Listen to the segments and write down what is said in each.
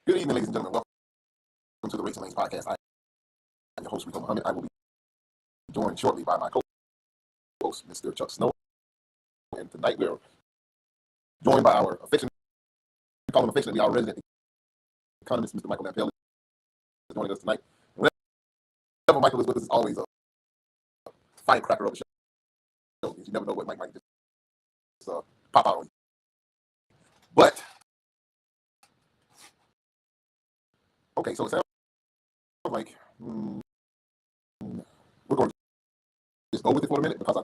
Good evening, ladies and gentlemen. Welcome to the Racing Lanes podcast. I am your host, Rico. I will be joined shortly by my co-host, Mr. Chuck Snow. And tonight we're joined by our affectionate, we call him affectionately our resident economist, Mr. Michael Lampel, is joining us tonight. And whenever Michael is with us, it's always a firecracker of the show. You never know what might just pop out on you. But okay, so it sounds like we're going to just go with it for a minute because I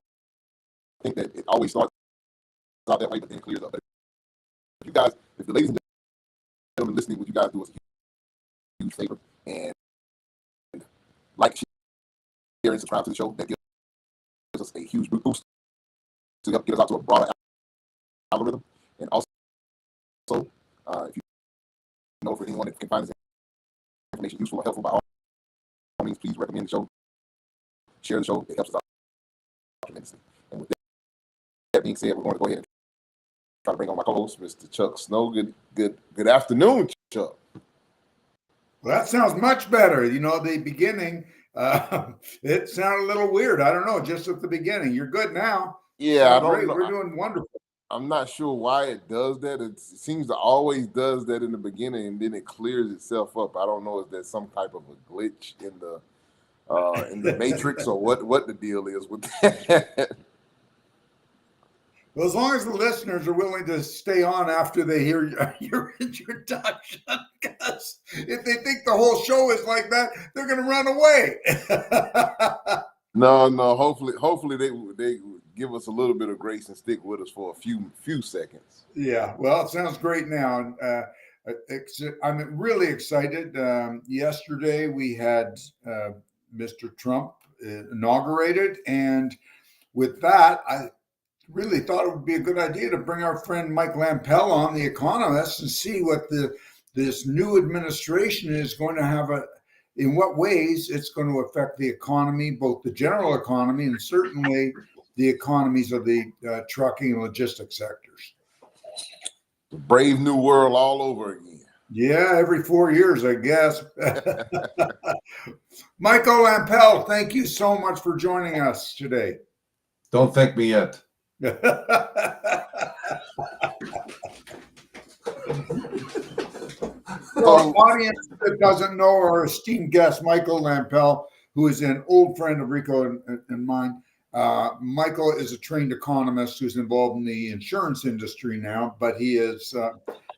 think that it always starts out that way, but then clears up. But if the ladies and gentlemen listening, would you guys do us a huge favor and like, share, and subscribe to the show? That gives us a huge boost to help get us out to a broader algorithm. And also, if you know for anyone that can find this information useful or helpful, by all means, please recommend the show, share the show. It helps us out tremendously. And with that being said, we're going to go ahead and try to bring on my co-host, Mr. Chuck Snow. Good afternoon, Chuck. Well, that sounds much better. You know, the beginning, it sounded a little weird. I don't know, just at the beginning. You're good now. Yeah, I don't great. know. We're doing wonderful. I'm not sure why it does that. It seems to always does that in the beginning, and then it clears itself up. I don't know if there's some type of a glitch in the matrix or what the deal is with that. Well, as long as the listeners are willing to stay on after they hear your introduction, because if they think the whole show is like that, they're going to run away. No. Hopefully they give us a little bit of grace and stick with us for a few seconds. Yeah, well, it sounds great now. I'm really excited. Yesterday we had Mr. Trump inaugurated, and with that, I really thought it would be a good idea to bring our friend Mike Lampel on, the economist, and see what this new administration is going to have in what ways it's going to affect the economy, both the general economy and certainly the economies of the trucking and logistics sectors. The brave new world all over again. Yeah, every 4 years, I guess. Michael Lampel, thank you so much for joining us today. Don't thank me yet. So, audience that doesn't know our esteemed guest, Michael Lampel, who is an old friend of Rico and mine. Michael is a trained economist who's involved in the insurance industry now, but he's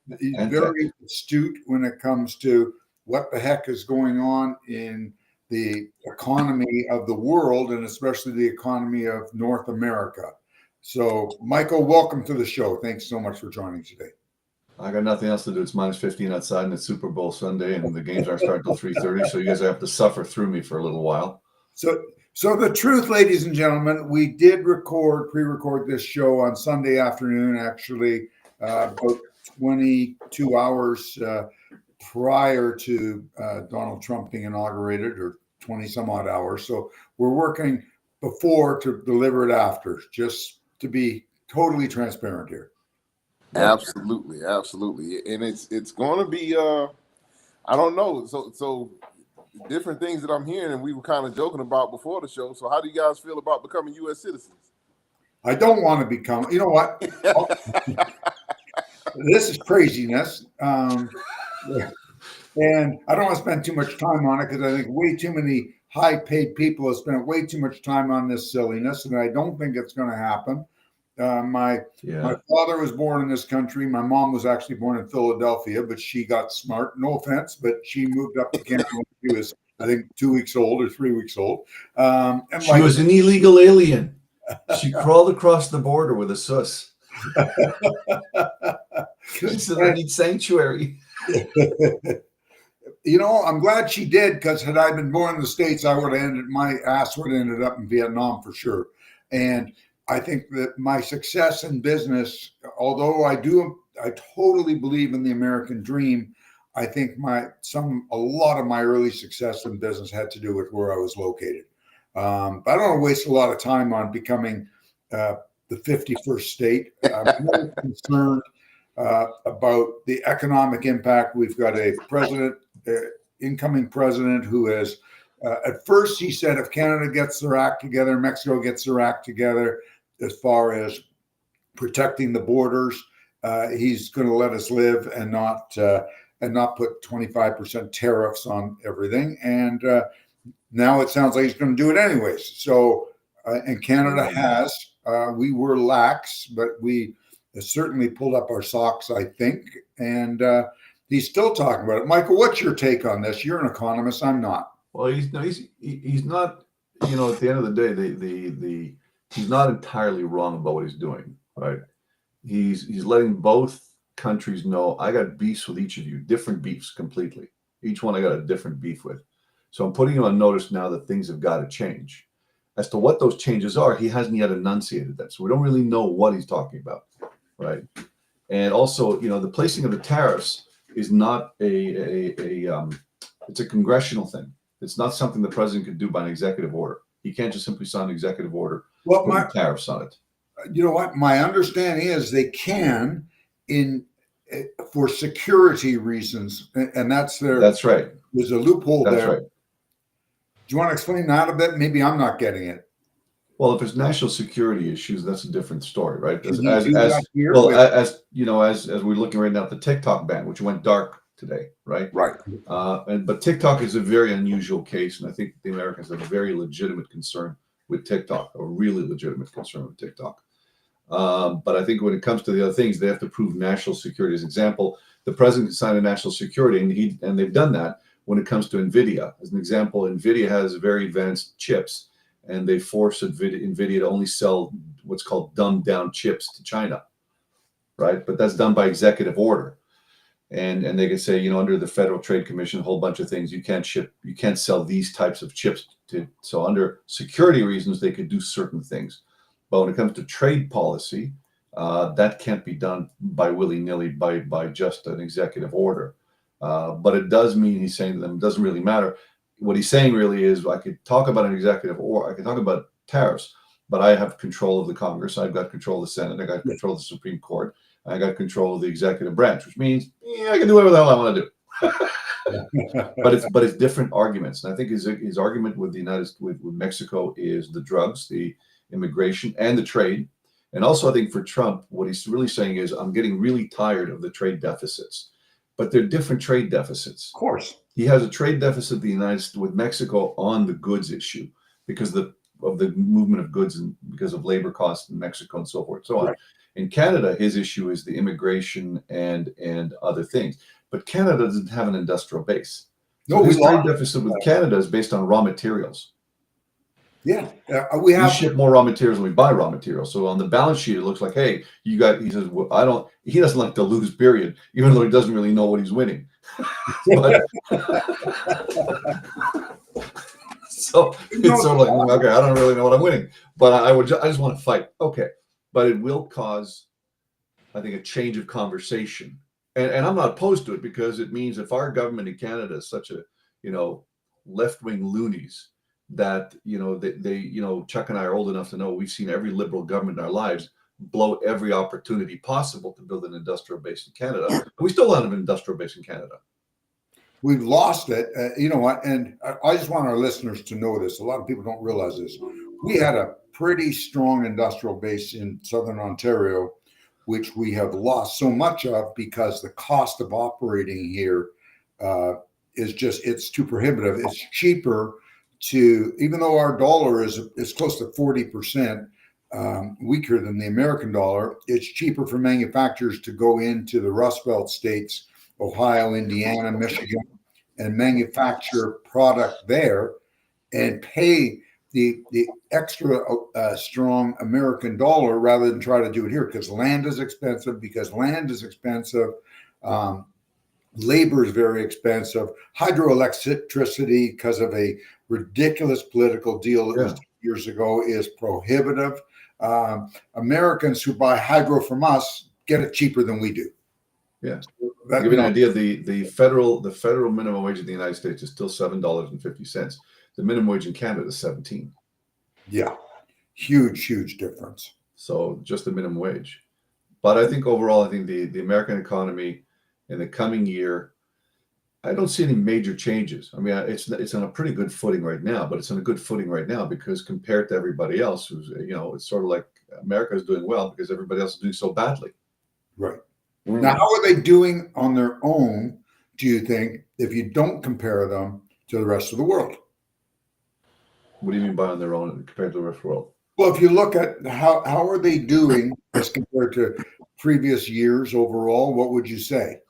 very astute when it comes to what the heck is going on in the economy of the world, and especially the economy of North America. So, Michael, welcome to the show. Thanks so much for joining today. I got nothing else to do. It's -15 outside, and it's Super Bowl Sunday, and the games aren't starting till 3:30. So you guys have to suffer through me for a little while. So the truth, ladies and gentlemen, we did pre-record this show on Sunday afternoon, actually, about 22 hours prior to Donald Trump being inaugurated, or 20 some odd hours. So we're working before to deliver it after, just to be totally transparent here. Absolutely. And it's going to be I don't know. So different things that I'm hearing, and we were kind of joking about before the show. So how do you guys feel about becoming U.S. citizens? I don't want to become, you know what? This is craziness. And I don't want to spend too much time on it because I think way too many high-paid people have spent way too much time on this silliness, and I don't think it's going to happen. My father was born in this country. My mom was actually born in Philadelphia, but she got smart. No offense, but she moved up to Canada when she was, I think, 2 weeks old or 3 weeks old. And she was an illegal alien. She crawled across the border with a sus. She said, I need sanctuary. You know, I'm glad she did, because had I been born in the States, my ass would have ended up in Vietnam for sure. And I think that my success in business, although I totally believe in the American dream, I think a lot of my early success in business had to do with where I was located. But I don't want to waste a lot of time on becoming the 51st state. I'm really concerned about the economic impact. We've got a president, incoming president, who has, at first he said if Canada gets their act together, Mexico gets their act together as far as protecting the borders, he's going to let us live and not put 25% tariffs on everything. And now it sounds like he's going to do it anyways. So, and Canada has, we were lax, but we certainly pulled up our socks, I think. And he's still talking about it. Michael, what's your take on this? You're an economist. I'm not. Well, he's not. You know, at the end of the day, he's not entirely wrong about what he's doing. Right? He's letting both countries know I got beefs with each of you, different beefs completely. Each one I got a different beef with. So I'm putting you on notice now that things have got to change. As to what those changes are, he hasn't yet enunciated that. So we don't really know what he's talking about, right? And also, you know, the placing of the tariffs is not it's a congressional thing. It's not something the president could do by an executive order. He can't just simply sign an executive order putting tariffs on it. You know what? My understanding is they can for security reasons, and that's right. There's a loophole that's there. Right. Do you want to explain that a bit? Maybe I'm not getting it. Well, if it's national security issues, that's a different story, right? As we're looking right now at the TikTok ban, which went dark today, right? Right. But TikTok is a very unusual case, and I think the Americans have a very legitimate concern with TikTok, a really legitimate concern with TikTok. But I think when it comes to the other things, they have to prove national security. As an example, the president can sign a national security, and they've done that when it comes to NVIDIA. As an example, NVIDIA has very advanced chips, and they force NVIDIA to only sell what's called dumbed down chips to China, right? But that's done by executive order. And they can say, you know, under the Federal Trade Commission, a whole bunch of things, you can't sell these types of chips so under security reasons, they could do certain things. But when it comes to trade policy, that can't be done by willy-nilly by just an executive order. But it does mean he's saying to them, it doesn't really matter. What he's saying really is, I could talk about an executive order, I could talk about tariffs, but I have control of the Congress, I've got control of the Senate, I got control of the Supreme Court, I got control of the executive branch, which means I can do whatever the hell I want to do. but it's different arguments, and I think his argument with with Mexico is the drugs, the immigration, and the trade. And also, I think for Trump, what he's really saying is, I'm getting really tired of the trade deficits. But they're different trade deficits. Of course. He has a trade deficit with Mexico on the goods issue because of the movement of goods and because of labor costs in Mexico and so forth and so on. Right. In Canada, his issue is the immigration and other things. But Canada doesn't have an industrial base. So his trade deficit with Canada is based on raw materials. Yeah, we ship more raw materials than we buy raw materials. So on the balance sheet, it looks like, hey, he says, well, he doesn't like to lose, period, even though he doesn't really know what he's winning. So it's sort of like, okay, I don't really know what I'm winning, but I just want to fight. Okay. But it will cause, I think, a change of conversation. And I'm not opposed to it, because it means if our government in Canada is such a, left-wing loonies, that they Chuck and I are old enough to know we've seen every liberal government in our lives blow every opportunity possible to build an industrial base in Canada. And we still don't have an industrial base in Canada. We've lost it. You know what? And I just want our listeners to know this. A lot of people don't realize this. We had a pretty strong industrial base in Southern Ontario, which we have lost so much of because the cost of operating here it's too prohibitive. It's cheaper even though our dollar is close to 40% weaker than the American dollar, it's cheaper for manufacturers to go into the Rust Belt states, Ohio, Indiana, Michigan, and manufacture product there and pay the extra strong American dollar rather than try to do it here, because land is expensive, labor is very expensive. Hydroelectricity, because of a ridiculous political deal that was 2 years ago, is prohibitive. Americans who buy hydro from us get it cheaper than we do. Yeah. To give you an idea, the federal minimum wage in the United States is still $7.50. The minimum wage in Canada is $17. Yeah. Huge difference. So just the minimum wage. But I think overall, I think the American economy in the coming year, I don't see any major changes. I mean, it's on a pretty good footing right now, but it's on a good footing right now because compared to everybody else, who's it's sort of like America is doing well because everybody else is doing so badly. Right. Mm. Now, how are they doing on their own, do you think, if you don't compare them to the rest of the world? What do you mean by on their own compared to the rest of the world? Well, if you look at how are they doing as compared to previous years overall, what would you say?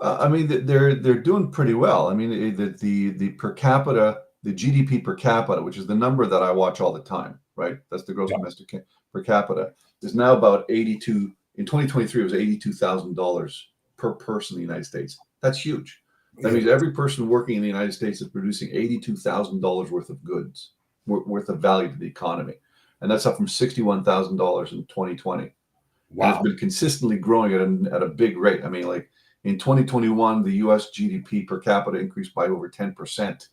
I mean, they're doing pretty well. I mean, the per capita, the GDP per capita, which is the number that I watch all the time, right? That's the gross Yeah. domestic per capita, is now about 82. In 2023, it was $82,000 per person in the United States. That's huge. That means every person working in the United States is producing $82,000 worth of goods, worth of value to the economy, and that's up from $61,000 in 2020. And it's Wow. been consistently growing at a big rate. I mean, like in 2021, the U.S. GDP per capita increased by over 10%.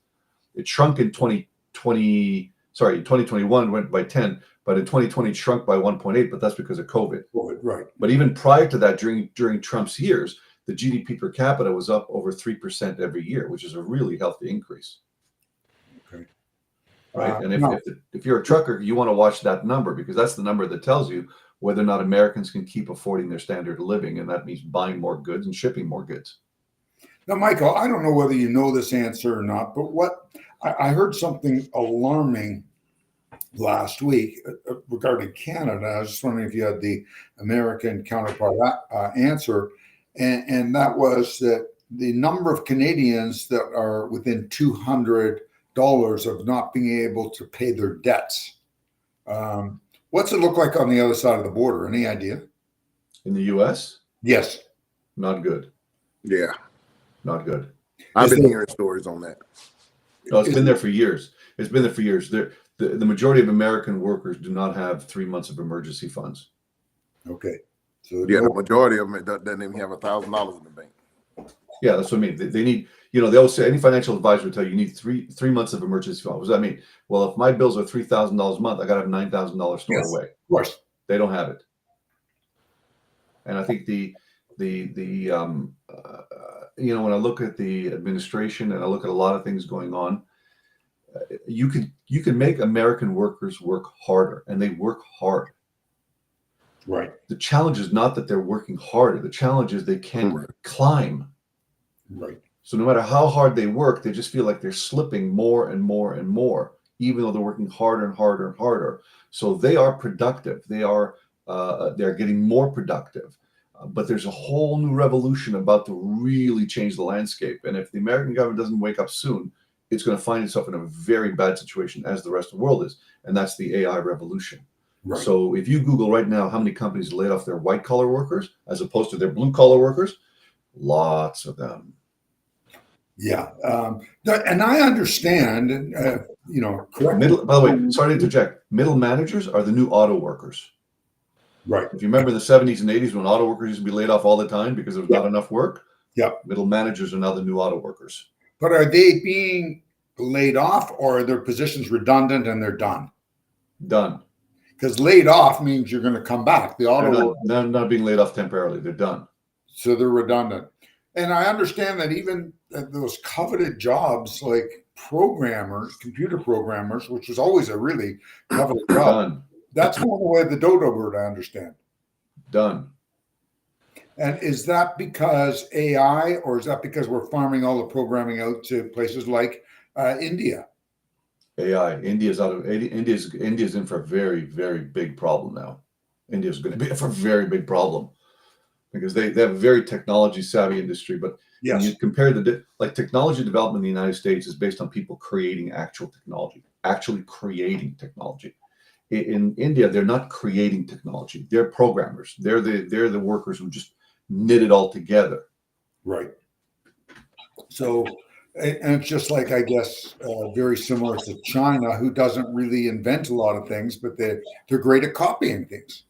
It shrunk in 2020. Sorry, in 2021 went by 10, but in 2020 it shrunk by 1.8. But that's because of COVID. Right. But even prior to that, during Trump's years, the GDP per capita was up over 3% every year, which is a really healthy increase. Okay. Right. And No. if you're a trucker, you want to watch that number because that's the number that tells you whether or not Americans can keep affording their standard of living. And that means buying more goods and shipping more goods. Now, Michael, I don't know whether you know this answer or not, but I heard something alarming last week regarding Canada. I was just wondering if you had the American counterpart answer, and that was that the number of Canadians that are within $200 of not being able to pay their debts. What's it look like on the other side of the border? Any idea? In the U.S.? Yes. Not good. Yeah, Not good. I've been hearing stories on that. No, it's been there for years. It's been there for years. The majority of American workers do not have 3 months of emergency funds. Okay. So Yeah, the majority of them doesn't even have $1,000 in the bank. Yeah, that's what I mean. They need, they always say any financial advisor will tell you you need three months of emergency fund. What does that mean? Well, if my bills are $3,000 a month, I got to have $9,000 stored away. Of course. They don't have it. And I think when I look at the administration and I look at a lot of things going on, you can make American workers work harder, and they work hard. Right. The challenge is not that they're working harder. The challenge is they can't climb. Right. So no matter how hard they work, they just feel like they're slipping more and more and more, even though they're working harder and harder and harder. So they are productive. They're getting more productive. But there's a whole new revolution about to really change the landscape. And if the American government doesn't wake up soon, it's going to find itself in a very bad situation, as the rest of the world is. And that's the AI revolution. Right. So if you Google right now how many companies laid off their white collar workers as opposed to their blue collar workers, lots of them. Yeah. And I understand, correct. By the way, sorry to interject. Middle managers are the new auto workers. Right. If you remember the 70s and 80s when auto workers used to be laid off all the time because there was not enough work. Yeah. Middle managers are now the new auto workers. But are they being laid off, or are their positions redundant and they're done? Done. Because laid off means you're going to come back. The auto They're not being laid off temporarily. They're done. So they're redundant. And I understand that even those coveted jobs like programmers, computer programmers, which was always a really coveted job. Done. That's going away the dodo bird, I understand. Done. And is that because AI, or is that because we're farming all the programming out to places like India? AI. India's in for a very, very big problem now. India's going to be in for a very big problem because they have a very technology savvy industry. But when you compare technology development in the United States is based on people creating actual technology, actually creating technology. In India, they're not creating technology. They're programmers. They're the workers who just knit it all together. Right. So, and it's just like, I guess, very similar to China, who doesn't really invent a lot of things, but they're great at copying things.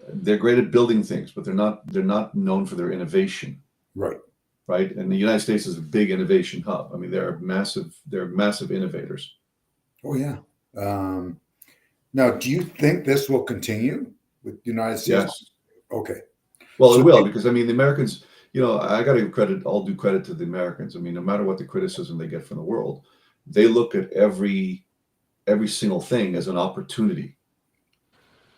They're great at building things, but they're not known for their innovation. Right. Right. And the United States is a big innovation hub. I mean, they're massive innovators. Oh yeah. Now, do you think this will continue with the United States? Okay. Well, So it will, because I mean, the Americans, I got to give credit, I'll do credit to the Americans. I mean, no matter what the criticism they get from the world, they look at every single thing as an opportunity,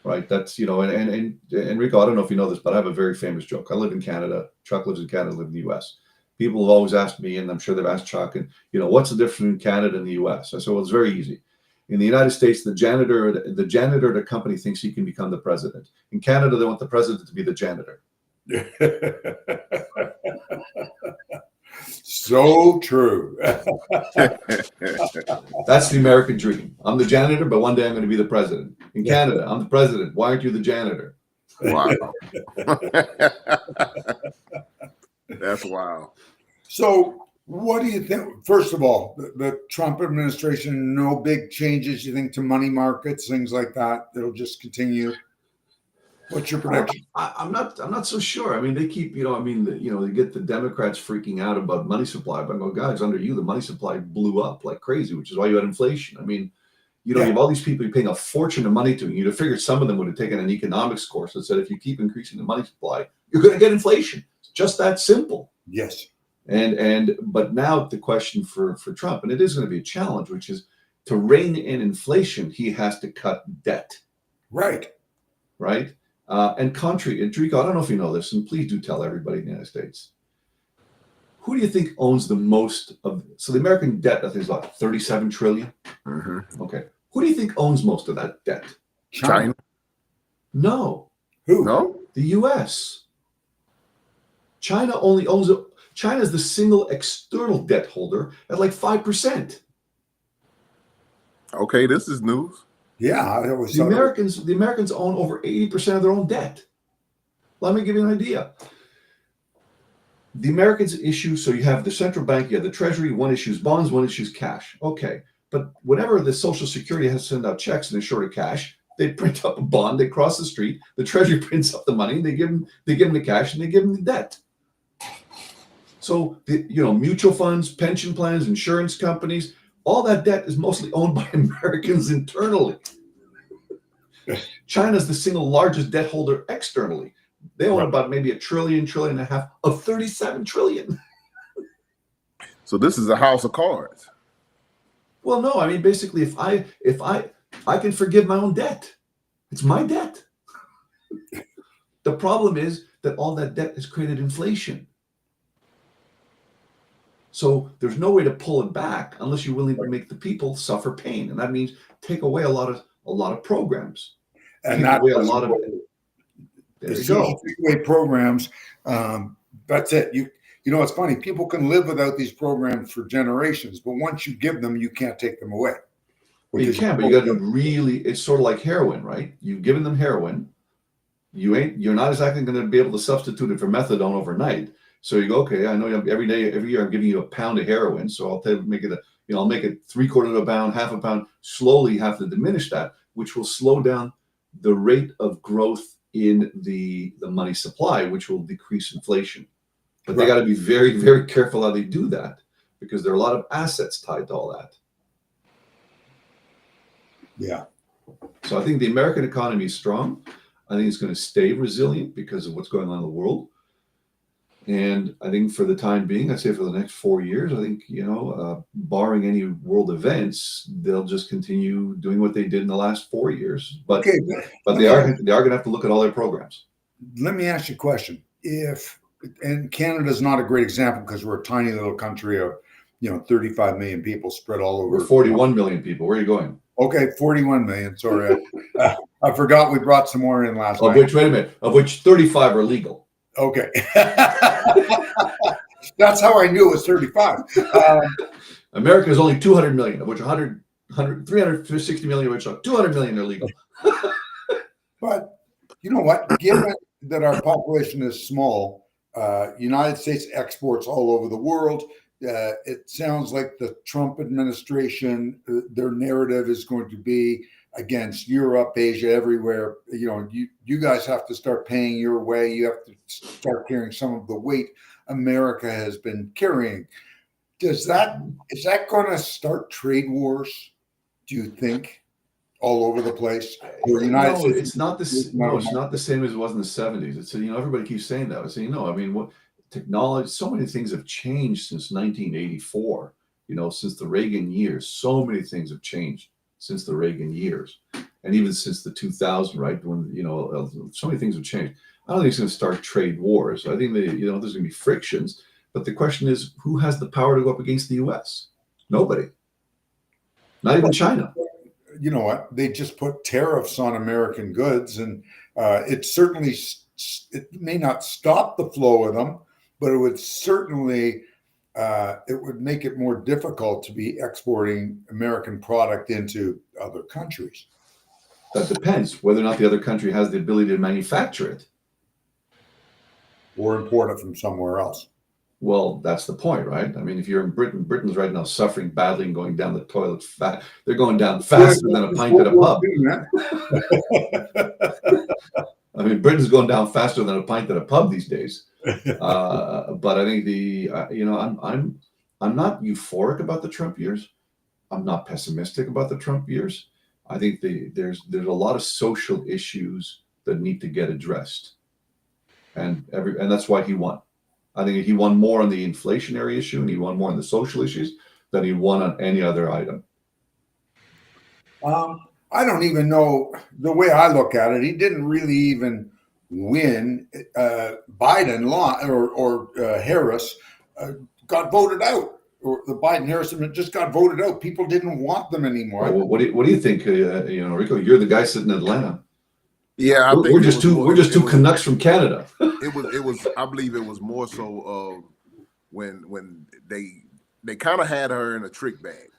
right? That's, and Rico, I don't know if you know this, but I have a very famous joke. I live in Canada. Chuck lives in Canada, I live in the US. People have always asked me, and I'm sure they've asked Chuck, and, what's the difference between Canada and the US? I said, well, it's very easy. In the United States, the janitor at the company thinks he can become the president. In Canada, they want the president to be the janitor. So true. That's the American dream. I'm the janitor, but one day I'm going to be the president. In Canada, I'm the president. Why aren't you the janitor? Wow. That's wild. So what do you think? First of all, the Trump administration, no big changes, you think, to money markets, things like that? It'll just continue. What's your prediction? I'm not so sure. I mean, they keep, they get the Democrats freaking out about money supply, but I go, guys, under you, the money supply blew up like crazy, which is why you had inflation. I mean, you have all these people you're paying a fortune of money to. You'd have figured some of them would have taken an economics course that said if you keep increasing the money supply, you're going to get inflation. It's just that simple. Yes. But now the question for Trump, and it is going to be a challenge, which is to rein in inflation, he has to cut debt. Right. Right. And Rico, I don't know if you know this, and please do tell everybody in the United States. Who do you think owns the most of? So the American debt, I think, is about 37 trillion. Mm-hmm. Okay. Who do you think owns most of that debt? China? No. Who? No? The U.S. China only owns it. China is the single external debt holder at like 5%. Okay, this is news. Yeah, the Americans own over 80% of their own debt. Let me give you an idea. The Americans issue, so you have the central bank, you have the Treasury, one issues bonds, one issues cash. Okay, but whenever the Social Security has to send out checks and they're short of cash, they print up a bond, they cross the street, the Treasury prints up the money, and they give them the cash, and they give them the debt. So mutual funds, pension plans, insurance companies, all that debt is mostly owned by Americans internally. China's the single largest debt holder externally. They own about maybe $1 trillion, $1.5 trillion of 37 trillion. So this is a house of cards. Well, no, I mean, basically, if I can forgive my own debt, it's my debt. The problem is that all that debt has created inflation. So there's no way to pull it back unless you're willing to make the people suffer pain, and that means take away a lot of programs. And that's away a lot of. There you go. Away programs. That's it. You know, it's funny. People can live without these programs for generations, but once you give them, you can't take them away. You can, but you got to really. It's sort of like heroin, right? You've given them heroin. You're not exactly going to be able to substitute it for methadone overnight. So you go, okay, I know every year I'm giving you a pound of heroin, so I'll make it I'll make it 3/4 of a pound, half a pound. Slowly have to diminish that, which will slow down the rate of growth in the money supply, which will decrease inflation. But they got to be very, very careful how they do that, because there are a lot of assets tied to all that. Yeah. So I think the American economy is strong. I think it's going to stay resilient because of what's going on in the world. And I think for the time being, I'd say for the next 4 years, I think, barring any world events, they'll just continue doing what they did in the last 4 years. But they are going to have to look at all their programs. Let me ask you a question. And Canada's not a great example because we're a tiny little country of, 35 million people spread all over. We're 41 million people. Where are you going? Okay, 41 million. Sorry. I forgot we brought some more in last night. Wait a minute. Of which 35 are legal. Okay. That's how I knew it was 35. America is only 200 million, of which 360 million, of which 200 million are legal. But you know what? Given that our population is small, United States exports all over the world. It sounds like the Trump administration, their narrative is going to be against Europe, Asia, everywhere. You guys have to start paying your way. You have to start carrying some of the weight America has been carrying. Is that going to start trade wars, do you think? all over the place. The United No, States. it's not this. No, it's not the same as it was in the 70s. It's, everybody keeps saying that. I say, I mean, what technology? So many things have changed since 1984. Since the Reagan years, so many things have changed since the Reagan years, and even since the 2000, right? When so many things have changed. I don't think it's going to start trade wars. I think there's going to be frictions. But the question is, who has the power to go up against the U.S.? Nobody. Not even China. You know what? They just put tariffs on American goods, and it certainly it may not stop the flow of them, but it would certainly it would make it more difficult to be exporting American product into other countries. That depends whether or not the other country has the ability to manufacture it or import it from somewhere else. Well, that's the point, right? I mean, if you're in Britain, Britain's right now suffering badly and going down the toilet fat. They're going down faster than a pint at a pub. I mean, Britain's going down faster than a pint at a pub these days. But I think I'm not euphoric about the Trump years. I'm not pessimistic about the Trump years. I think there's a lot of social issues that need to get addressed, and that's why he won. I think he won more on the inflationary issue and he won more on the social issues than he won on any other item. I don't even know. The way I look at it, he didn't really even win. Biden or Harris got voted out, or the Biden-Harris just got voted out. People didn't want them anymore. Well, what do you think? Rico, you're the guy sitting in Atlanta. Yeah, I think we're just two Canucks from Canada. It was. I believe it was more so when they kind of had her in a trick bag.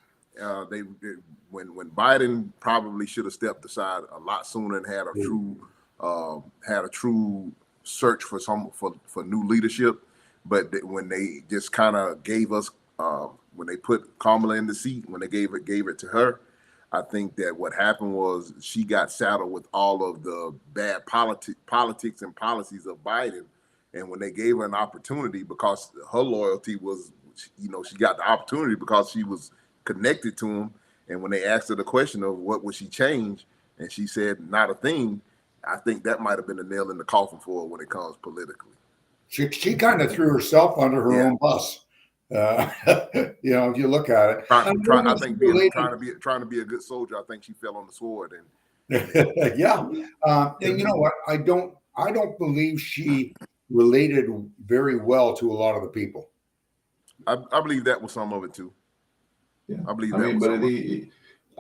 When Biden probably should have stepped aside a lot sooner and had a true search for new leadership. But when they just kind of gave us when they put Kamala in the seat, when they gave it to her, I think that what happened was she got saddled with all of the bad politics and policies of Biden. And when they gave her an opportunity, because her loyalty was, she got the opportunity because she was connected to him. And when they asked her the question of what would she change, and she said not a thing, I think that might have been a nail in the coffin for her when it comes politically. She kind of threw herself under her own bus. If you look at it, trying to be a good soldier, I think she fell on the sword. And yeah, and you know what? I don't believe she related very well to a lot of the people. I believe that was some of it too. Yeah,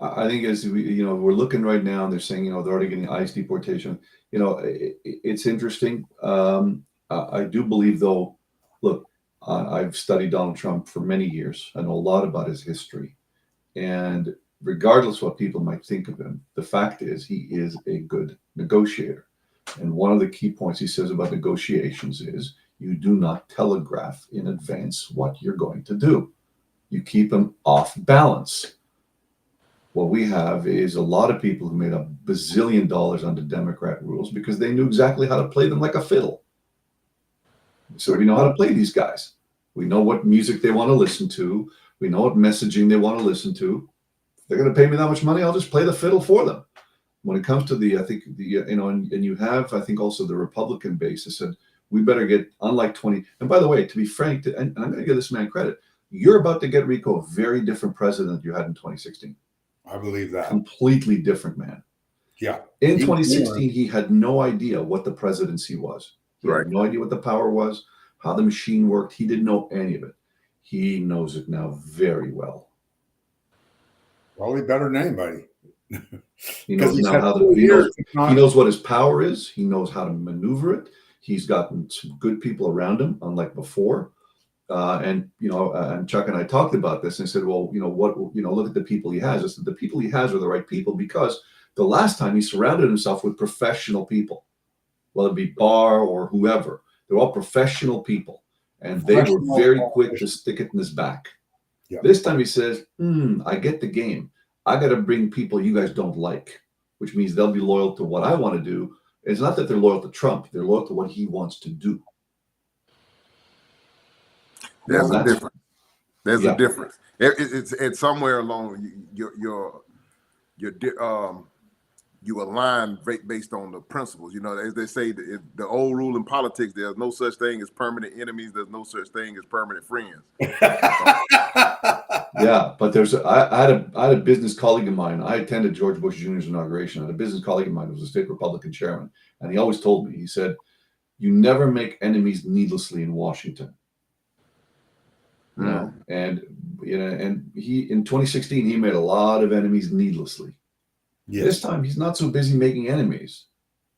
I think as we're looking right now, and they're saying they're already getting ICE deportation. It's interesting. I do believe though. Look. I've studied Donald Trump for many years. I know a lot about his history. And regardless what people might think of him, the fact is he is a good negotiator. And one of the key points he says about negotiations is you do not telegraph in advance what you're going to do. You keep them off balance. What we have is a lot of people who made $1 bazillion under Democrat rules because they knew exactly how to play them like a fiddle. So we know how to play these guys. We know what music they want to listen to. We know what messaging they want to listen to. If they're going to pay me that much money, I'll just play the fiddle for them. When it comes to and you have, I think also the Republican base that said, we better get, unlike 20. And by the way, to be frank, and I'm going to give this man credit, you're about to get, Rico, a very different president than you had in 2016. I believe that. Completely different man. Yeah. In 2016, he had no idea what the presidency was. He Right. had no idea what the power was, how the machine worked. He didn't know any of it. He knows it now very well. Probably better than anybody. He knows now he knows what his power is. He knows how to maneuver it. He's gotten some good people around him, unlike before. And Chuck and I talked about this and I said, well, look at the people he has. I said, the people he has are the right people because the last time he surrounded himself with professional people. Whether it be Barr or whoever, they're all professional people. And they were very quick to stick it in his back. Yeah. This time he says, I get the game. I got to bring people you guys don't like, which means they'll be loyal to what I want to do. It's not that they're loyal to Trump. They're loyal to what he wants to do. There's a difference. There's a difference. It's somewhere along you align based on the principles. You know, as they say, the old rule in politics: there's no such thing as permanent enemies. There's no such thing as permanent friends. Yeah, but I had a business colleague of mine. I attended George Bush Jr.'s inauguration. I had a business colleague of mine who was a state Republican chairman, and he always told me, he said, "You never make enemies needlessly in Washington." You know, and he in 2016 he made a lot of enemies needlessly. Yes. This time he's not so busy making enemies.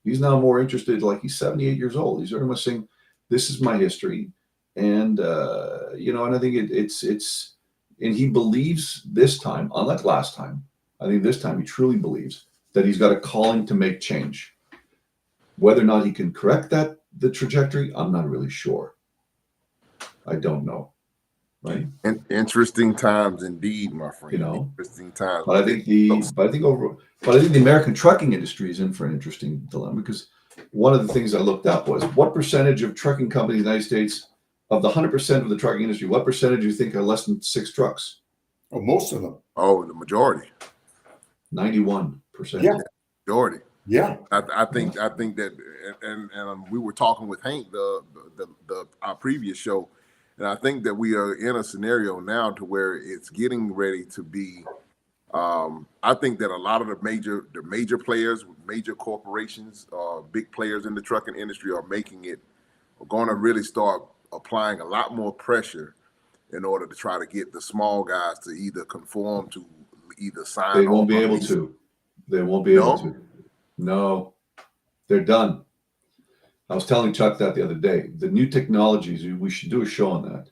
He's now more interested. Like, he's 78 years old. He's very much saying, "This is my history," and and I think it's and he believes this time, unlike last time. I think this time he truly believes that he's got a calling to make change. Whether or not he can correct the trajectory, I'm not really sure. I don't know. Right. And interesting times indeed, my friend. You know, interesting times. But I think the American trucking industry is in for an interesting dilemma, because one of the things I looked up was what percentage of trucking companies in the United States, of the 100% of the trucking industry, what percentage do you think are less than 6 trucks? Oh, most of them. Oh, the majority. 91%. Yeah. Majority. Yeah. I think that, and we were talking with Hank our previous show. And I think that we are in a scenario now to where it's getting ready to be. I think that a lot of the major players, major corporations, big players in the trucking industry are going to really start applying a lot more pressure in order to try to get the small guys to either conform to either sign. They won't be able to. They won't be able to. No, they're done. I was telling Chuck that the other day. The new technologies, we should do a show on that.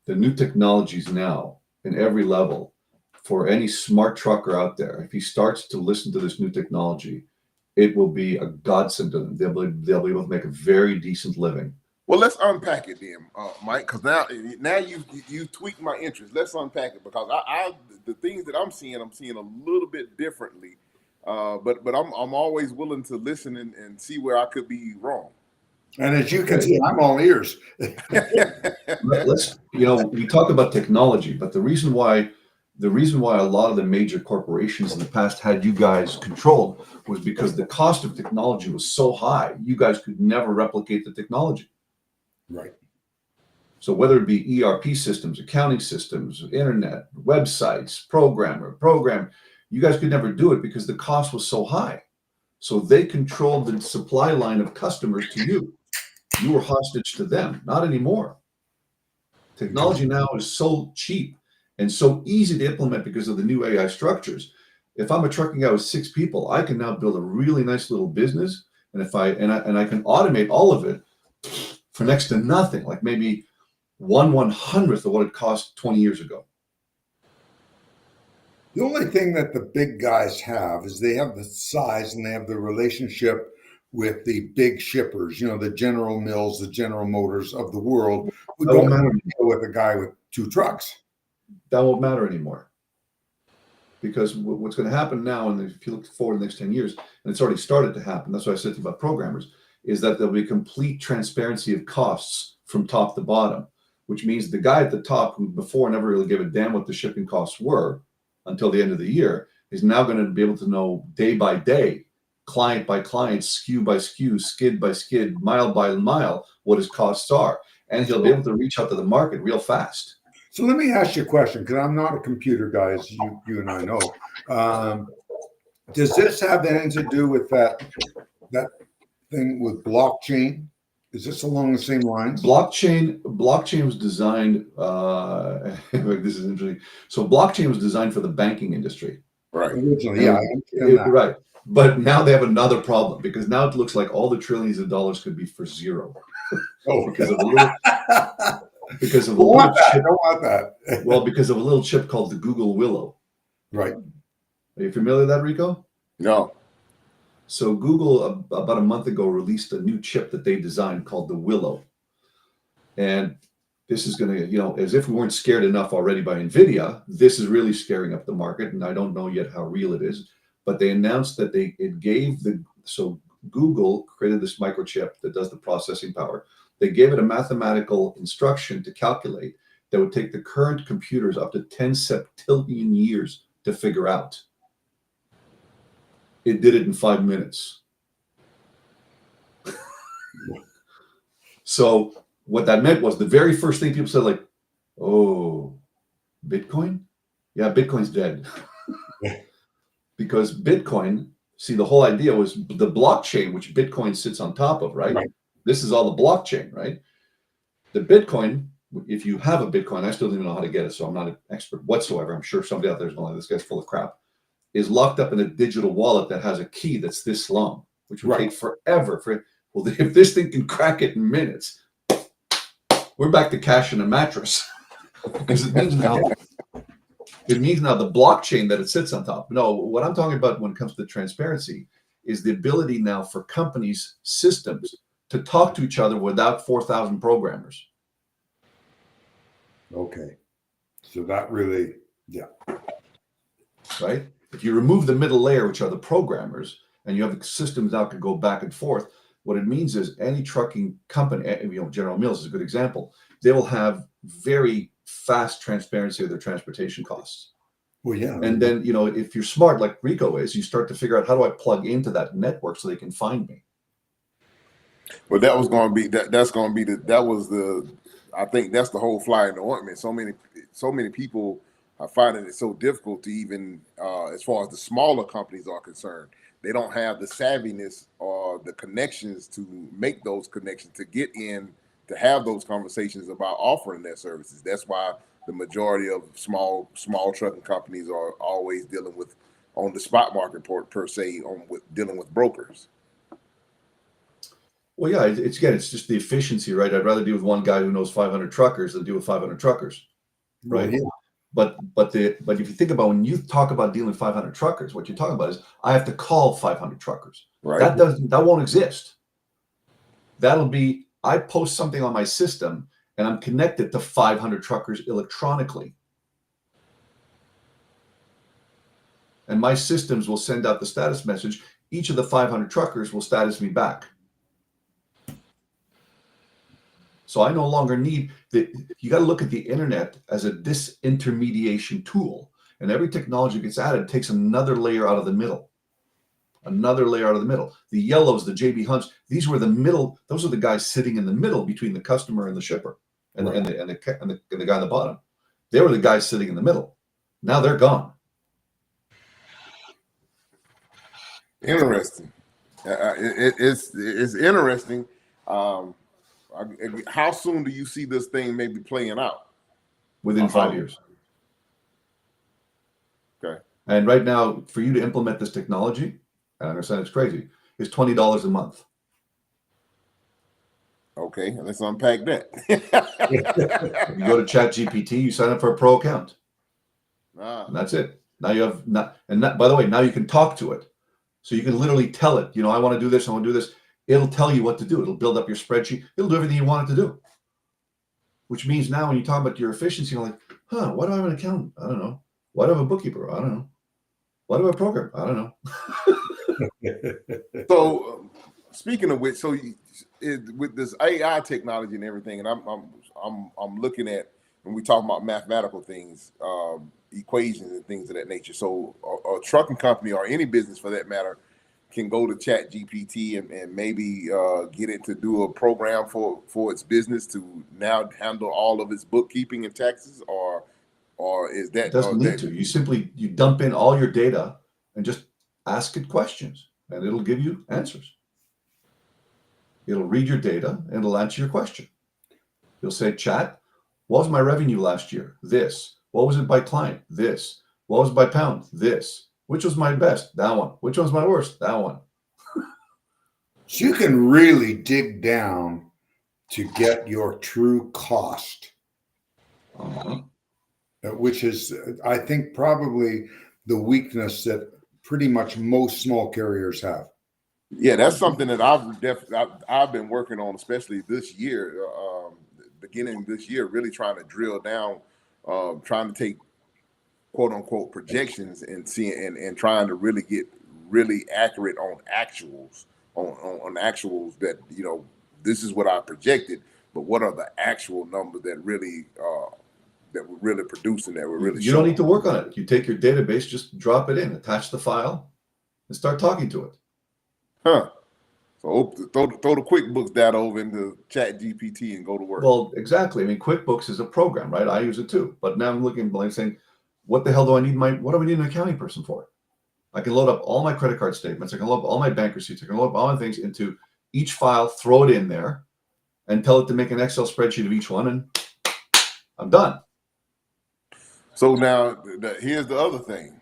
The new technologies now in every level, for any smart trucker out there, if he starts to listen to this new technology, it will be a godsend to them. They'll be able to make a very decent living. Well, let's unpack it then, Mike, because now you tweaked my interest. Let's unpack it, because the things that I'm seeing a little bit differently. But I'm always willing to listen and see where I could be wrong. And as you can see, I'm all ears. Let's, we talk about technology, but the reason why a lot of the major corporations in the past had you guys controlled was because the cost of technology was so high, you guys could never replicate the technology. Right. So whether it be ERP systems, accounting systems, internet, websites, program, you guys could never do it because the cost was so high. So they controlled the supply line of customers to you. You were hostage to them. Not anymore. Technology now is so cheap and so easy to implement because of the new AI structures. If I'm a trucking guy with 6 people, I can now build a really nice little business, and I can automate all of it for next to nothing, like maybe 1/100th of what it cost 20 years ago. The only thing that the big guys have is they have the size and they have the relationship with the big shippers, the General Mills, the General Motors of the world, who don't deal with a guy with 2 trucks. That won't matter anymore. Because what's going to happen now, and if you look forward the next 10 years, and it's already started to happen, that's what I said about programmers, is that there'll be complete transparency of costs from top to bottom, which means the guy at the top, who before never really gave a damn what the shipping costs were until the end of the year, is now going to be able to know day by day, client by client, SKU by SKU, skid by skid, mile by mile, what his costs are. And he'll be able to reach out to the market real fast. So let me ask you a question, because I'm not a computer guy, as you and I know. Does this have anything to do with that thing with blockchain? Is this along the same lines? Blockchain was designed. This is interesting. So blockchain was designed for the banking industry. Right. Originally, yeah, I understand that. Right. But now they have another problem, because now it looks like all the trillions of dollars could be for zero. Oh, because of a little chip. Don't want that. Well, because of a little chip called the Google Willow. Right. Are you familiar with that, Rico? No. So Google about a month ago released a new chip that they designed called the Willow. And this is going to, as if we weren't scared enough already by NVIDIA, this is really scaring up the market. And I don't know yet how real it is, but they announced that so Google created this microchip that does the processing power. They gave it a mathematical instruction to calculate that would take the current computers up to 10 septillion years to figure out. It did it in 5 minutes. So what that meant was the very first thing people said, like, oh, Bitcoin? Yeah, Bitcoin's dead. Because Bitcoin, see, the whole idea was the blockchain, which Bitcoin sits on top of, right? This is all the blockchain, right? The Bitcoin, if you have a Bitcoin, I still don't even know how to get it, so I'm not an expert whatsoever. I'm sure somebody out there is going, this guy's full of crap. Is locked up in a digital wallet that has a key that's this long, which would take forever. Well, if this thing can crack it in minutes, we're back to cash in a mattress. Because it means now the blockchain that it sits on top. No, what I'm talking about when it comes to transparency is the ability now for companies' systems to talk to each other without 4,000 programmers. Okay. So that really, yeah. Right? If you remove the middle layer, which are the programmers, and you have the systems now can go back and forth, what it means is any trucking company, General Mills is a good example, they will have very fast transparency of their transportation costs. Well, yeah. And then, if you're smart like Rico is, you start to figure out, how do I plug into that network so they can find me? Well, that was going to be I think that's the whole fly in the ointment. So many people are finding it so difficult to even, as far as the smaller companies are concerned, they don't have the savviness or the connections to make those connections, to get in, to have those conversations about offering their services. That's why the majority of small trucking companies are always dealing with, on the spot market per se, dealing with brokers. Well, yeah, it's just the efficiency, right? I'd rather deal with one guy who knows 500 truckers than deal with 500 truckers, right? Well, yeah. But if you think about, when you talk about dealing with 500 truckers, what you're talking about is, I have to call 500 truckers. Right. That won't exist. That'll be, I post something on my system and I'm connected to 500 truckers electronically. And my systems will send out the status message. Each of the 500 truckers will status me back. So I no longer need you got to look at the internet as a disintermediation tool. And every technology gets added takes another layer out of the middle. Another layer out of the middle. The yellows, the JB Hunts, these were the middle. Those are the guys sitting in the middle between the customer and the shipper, and the guy on the bottom. They were the guys sitting in the middle. Now they're gone. Interesting. It's interesting. How soon do you see this thing maybe playing out? Within 5 years. Okay. And right now, for you to implement this technology, I understand it's crazy, is $20 a month. Okay, let's unpack that. You go to ChatGPT, you sign up for a pro account. And that's it. Now you have by the way, now you can talk to it. So you can literally tell it, I want to do this, I want to do this. It'll tell you what to do. It'll build up your spreadsheet. It'll do everything you want it to do. Which means now when you talk about your efficiency, you're like, why do I have an accountant? I don't know. Why do I have a bookkeeper? I don't know. Why do I program? I don't know. So speaking of which, with this AI technology and everything, and I'm looking at, when we talk about mathematical things, equations and things of that nature. So a trucking company, or any business for that matter, can go to ChatGPT and maybe get it to do a program for its business to now handle all of its bookkeeping and taxes, or is that? It doesn't need to. You dump in all your data and just ask it questions, and it'll give you answers. It'll read your data and it'll answer your question. You'll say, chat, what was my revenue last year? This. What was it by client? This. What was it by pound? This. Which was my best? That one. Which one's my worst? That one. So you can really dig down to get your true cost, which is, I think, probably the weakness that pretty much most small carriers have. Yeah, that's something that I've been working on, especially this year, beginning of this year, really trying to drill down, trying to take quote unquote projections and trying to really get really accurate on actuals, on actuals that, this is what I projected, but what are the actual numbers that really that we're really producing, that we're really You don't need to work on it. You take your database, just drop it in, attach the file, and start talking to it. Huh. So throw the QuickBooks data over into Chat GPT and go to work. Well, exactly. I mean, QuickBooks is a program, right? I use it too. But now I'm looking like saying, what the hell do I need what do we need an accounting person for? I can load up all my credit card statements. I can load up all my bank receipts. I can load up all my things into each file, throw it in there, and tell it to make an Excel spreadsheet of each one, and I'm done. So now, here's the other thing.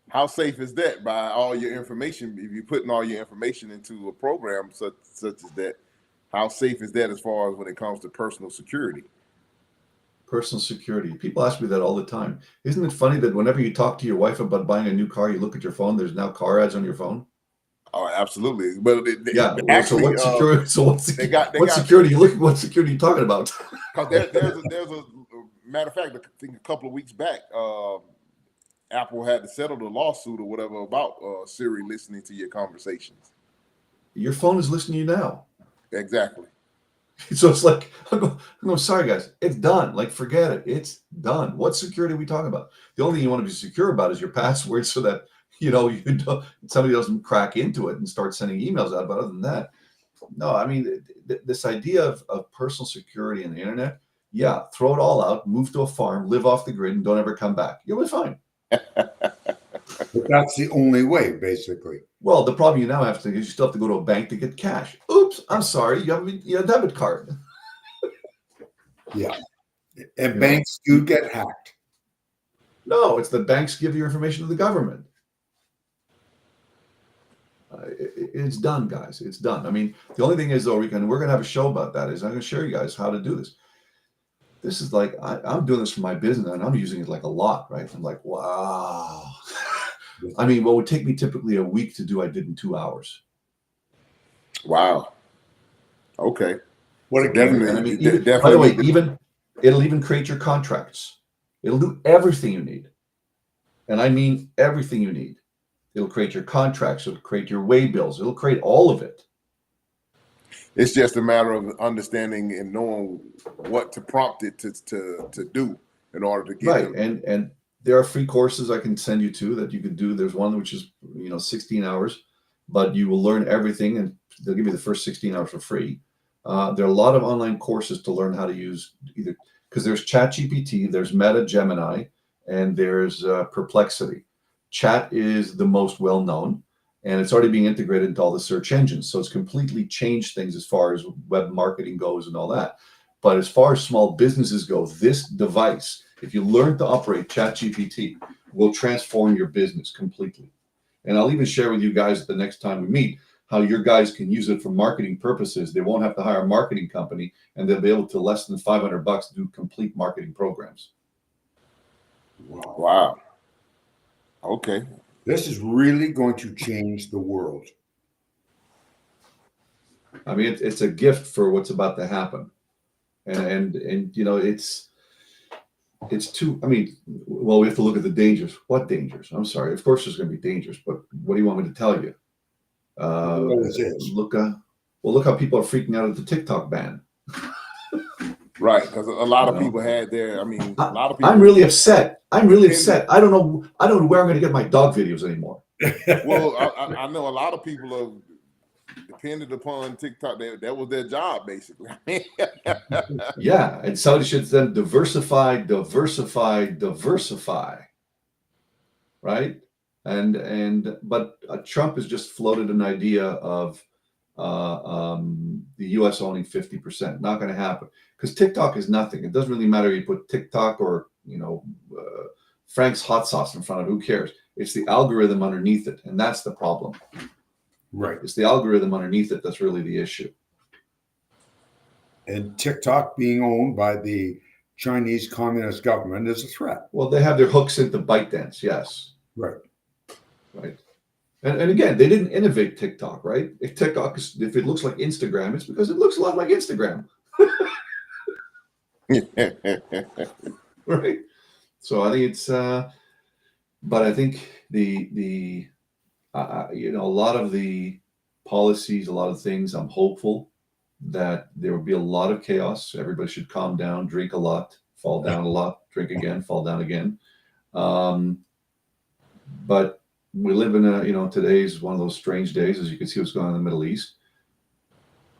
How safe is that by all your information? If you're putting all your information into a program such as that, how safe is that as far as when it comes to personal security? Personal security. People ask me that all the time. Isn't it funny that whenever you talk to your wife about buying a new car, you look at your phone, there's now car ads on your phone? Oh, absolutely. But Yeah. actually, so what security? What got security? You look at what security are you talking about? because there's a matter of fact. I think a couple of weeks back, Apple had to settle the lawsuit or whatever about Siri listening to your conversations. Your phone is listening to you now. Exactly. So it's like, I'm sorry, guys, it's done. Like, forget it. It's done. What security are we talking about? The only thing you want to be secure about is your password so that, somebody doesn't crack into it and start sending emails out. But other than that, no, I mean, this idea of personal security in the internet, yeah, throw it all out, move to a farm, live off the grid, and don't ever come back. You'll be fine. But that's the only way, basically. Well, the problem you now have is you still have to go to a bank to get cash. Oops, I'm sorry, you have a debit card. Yeah. And banks do get hacked. No, it's the banks give your information to the government. It's done, guys. It's done. I mean, the only thing is, though, Rico, and we're going to have a show about that, is I'm going to show you guys how to do this. This is like, I'm doing this for my business, and I'm using it like a lot, right? I'm like, wow. I mean, what would take me typically a week to do, I did in 2 hours. Wow. Okay. What So definitely. And I mean, definitely. By the way, it'll even create your contracts. It'll do everything you need. And I mean everything you need. It'll create your contracts. It'll create your way bills. It'll create all of it. It's just a matter of understanding and knowing what to prompt it to do in order to get right. them. And there are free courses I can send you to that you can do. There's one which is 16 hours, but you will learn everything, and they'll give you the first 16 hours for free. There are a lot of online courses to learn how to use either, because there's ChatGPT, there's Meta Gemini, and there's Perplexity. Chat is the most well-known, and it's already being integrated into all the search engines. So it's completely changed things as far as web marketing goes and all that. But as far as small businesses go, this device, if you learn to operate ChatGPT, will transform your business completely. And I'll even share with you guys the next time we meet how your guys can use it for marketing purposes. They won't have to hire a marketing company, and they'll be able to less than $500 do complete marketing programs. Wow. Okay. This is really going to change the world. I mean, it's a gift for what's about to happen. And it's too, I mean, well, we have to look at the dangers. What dangers? I'm sorry. Of course there's going to be dangers, but what do you want me to tell you? Look how people are freaking out at the TikTok ban. Right, because a lot of people had their. I mean, a lot of people. I'm really upset. I don't know where I'm going to get my dog videos anymore. Well, I know a lot of people have depended upon TikTok. That was their job, basically. Yeah, and somebody should then diversify, right? But Trump has just floated an idea of the U.S. owning 50%. Not going to happen, because TikTok is nothing. It doesn't really matter if you put TikTok or Frank's hot sauce in front of it. Who cares? It's the algorithm underneath it, and that's the problem. Right. It's the algorithm underneath it that's really the issue. And TikTok being owned by the Chinese Communist government is a threat. Well, they have their hooks into ByteDance, yes. Right. Right. And again, they didn't innovate TikTok, right? If TikTok if it looks like Instagram, it's because it looks a lot like Instagram. Right. So I think it's but I think the a lot of the policies, a lot of things, I'm hopeful that there will be a lot of chaos. Everybody should calm down, drink a lot, fall down a lot, drink again, fall down again. But We live in today's one of those strange days, as you can see what's going on in the Middle East.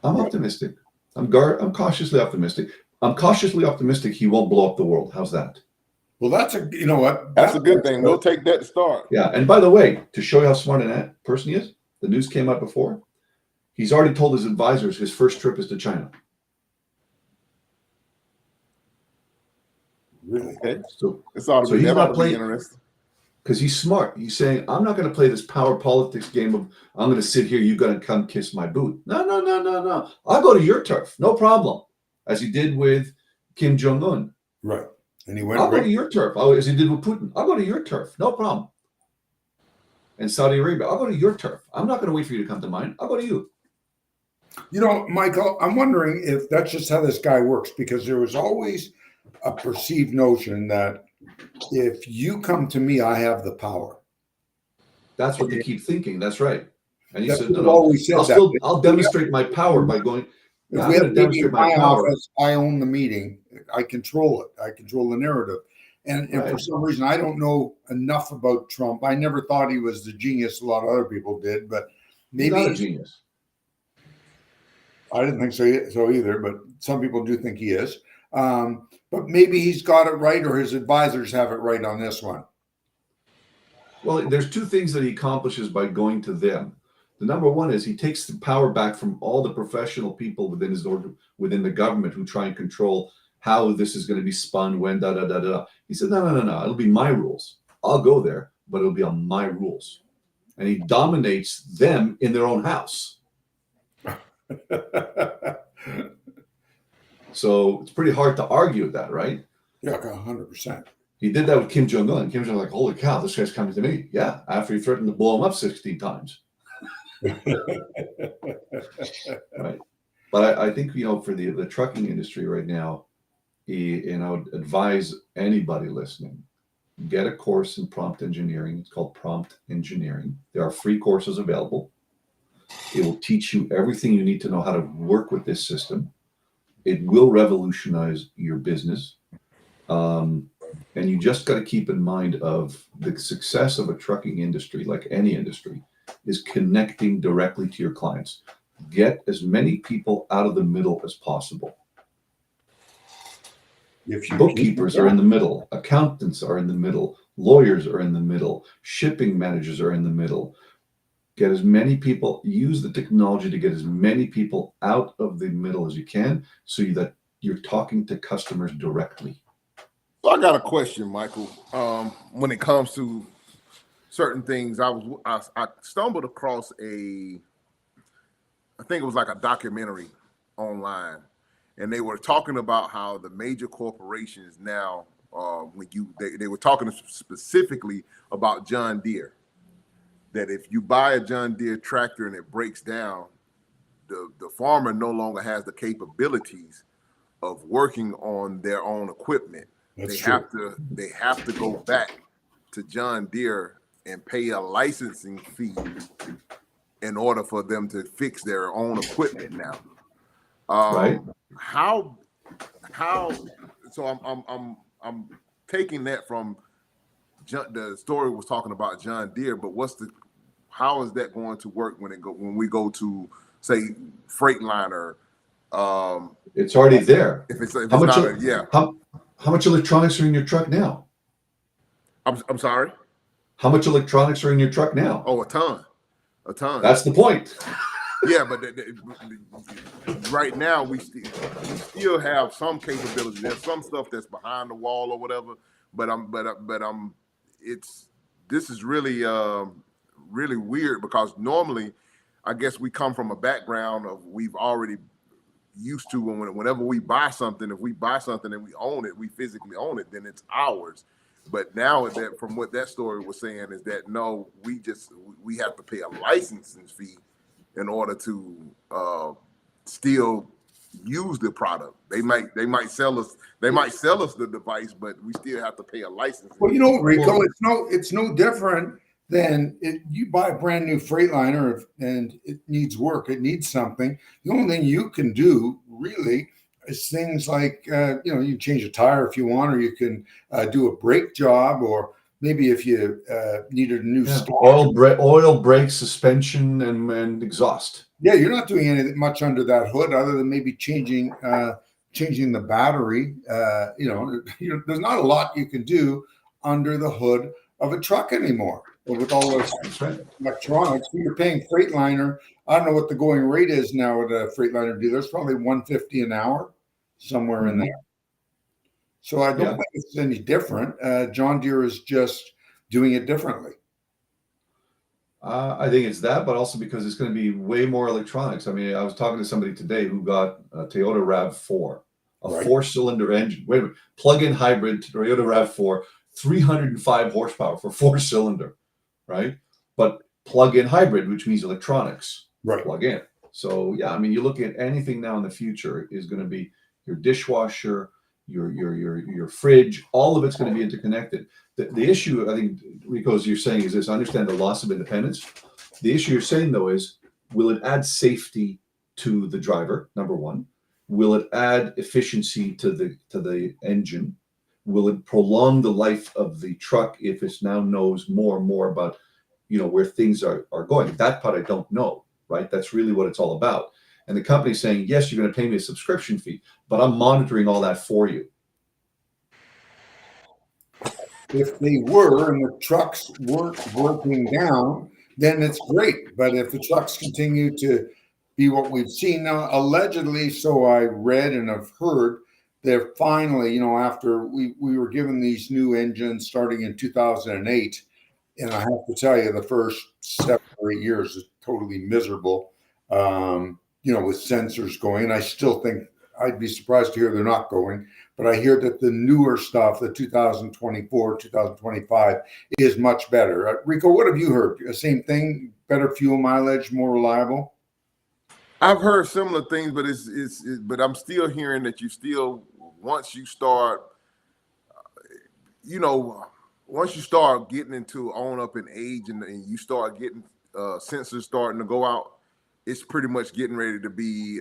I'm optimistic. I'm cautiously optimistic. I'm cautiously optimistic he won't blow up the world. How's that? Well, you know what? That's a good thing. We'll take that to start. Yeah. And by the way, to show you how smart a person he is, the news came out before. He's already told his advisors his first trip is to China. Really? Okay. So It's ought to so be, he's that ought not to be playing interesting. because he's smart. He's saying, I'm not going to play this power politics game of I'm going to sit here, you got to come kiss my boot. No. I'll go to your turf. No problem. As he did with Kim Jong-un. Right. And he went I'll go to your turf. As he did with Putin. I'll go to your turf. No problem. And Saudi Arabia, I'll go to your turf. I'm not going to wait for you to come to mine. I'll go to you. You know, Michael, I'm wondering if that's just how this guy works, because there was always a perceived notion that if you come to me, I have the power. That's what they keep thinking. That's right. And he That's said, what no, always said that. I'll demonstrate my power by going. If I'm we going have to a meeting demonstrate in my my power. office, I own the meeting. I control it. I control the narrative. And Right. for some reason, I don't know enough about Trump. I never thought he was the genius a lot of other people did, but He's maybe not a genius. I didn't think so either, but some people do think he is. But maybe he's got it right, or his advisors have it right on this one. Well, there's two things that he accomplishes by going to them. The number one is he takes the power back from all the professional people within the government who try and control how this is going to be spun, when, He said, no. It'll be my rules. I'll go there, but it'll be on my rules. And he dominates them in their own house. So it's pretty hard to argue with that, right? Yeah, 100%. He did that with Kim Jong-un. Kim Jong-un like, holy cow, this guy's coming to me. Yeah, after he threatened to blow him up 16 times. Right. But I think, for the trucking industry right now, I would advise anybody listening, get a course in prompt engineering. It's called prompt engineering. There are free courses available. It will teach you everything you need to know how to work with this system. It will revolutionize your business. And you just got to keep in mind of the success of a trucking industry, like any industry, is connecting directly to your clients. Get as many people out of the middle as possible. Bookkeepers are in the middle, accountants are in the middle, lawyers are in the middle, shipping managers are in the middle. Get as many people, use the technology to get as many people out of the middle as you can, so that you're talking to customers directly. So I got a question, Michael. When it comes to certain things, I stumbled across I think it was like a documentary online, and they were talking about how the major corporations now, they were talking specifically about John Deere, that if you buy a John Deere tractor and it breaks down, the farmer no longer has the capabilities of working on their own equipment. They have to go back to John Deere and pay a licensing fee in order for them to fix their own equipment now. Right. How so I'm taking that from the story was talking about John Deere, but how is that going to work when we go to, say, Freightliner? It's already there. How much electronics are in your truck now? I'm sorry. How much electronics are in your truck now? Oh, a ton. That's the point. Yeah, but right now we still have some capabilities. There's some stuff that's behind the wall or whatever. This is really really weird, because normally, I guess we come from a background of we've already used to whenever we buy something, if we buy something and we own it, we physically own it, then it's ours. But now that, from what that story was saying, is that no, we have to pay a licensing fee in order to still use the product. They might sell us the device, but we still have to pay a license. Well, Rico, it's no different than you buy a brand new Freightliner and it needs work, it needs something. The only thing you can do really is things like you change a tire if you want, or you can do a brake job, or maybe if you needed a new stock. Oil brake, suspension, and exhaust. Yeah, you're not doing anything much under that hood other than maybe changing the battery. There's not a lot you can do under the hood of a truck anymore with all those electronics. You're paying Freightliner. I don't know what the going rate is now at a Freightliner dealer. It's probably $150 an hour, somewhere in there. So I don't think it's any different. John Deere is just doing it differently. I think it's that, but also because it's going to be way more electronics. I mean, I was talking to somebody today who got a Toyota RAV4, a 4-cylinder engine. Wait a minute, plug-in hybrid Toyota RAV4, 305 horsepower for 4-cylinder, right? But plug-in hybrid, which means electronics, plug in. So yeah, I mean, you look at anything now in the future is going to be your dishwasher, your fridge, all of it's going to be interconnected. The issue, I think, Rico, as you're saying, is this: I understand the loss of independence. The issue you're saying, though, is will it add safety to the driver? Number one, will it add efficiency to the engine? Will it prolong the life of the truck if it now knows more and more about, where things are going? That part I don't know, right? That's really what it's all about. And the company's saying, yes, you're going to pay me a subscription fee, but I'm monitoring all that for you. If they were and the trucks weren't breaking down, then it's great. But if the trucks continue to be what we've seen now, allegedly, so I read and have heard, they're finally, after we were given these new engines starting in 2008, and I have to tell you, the first 7 or 8 years is totally miserable, with sensors going. And I still think I'd be surprised to hear they're not going. But I hear that the newer stuff, the 2024, 2025, is much better. Rico, what have you heard? Same thing, better fuel mileage, more reliable? I've heard similar things, but but I'm still hearing that once you start getting into on up in age and you start getting sensors starting to go out, it's pretty much getting ready to be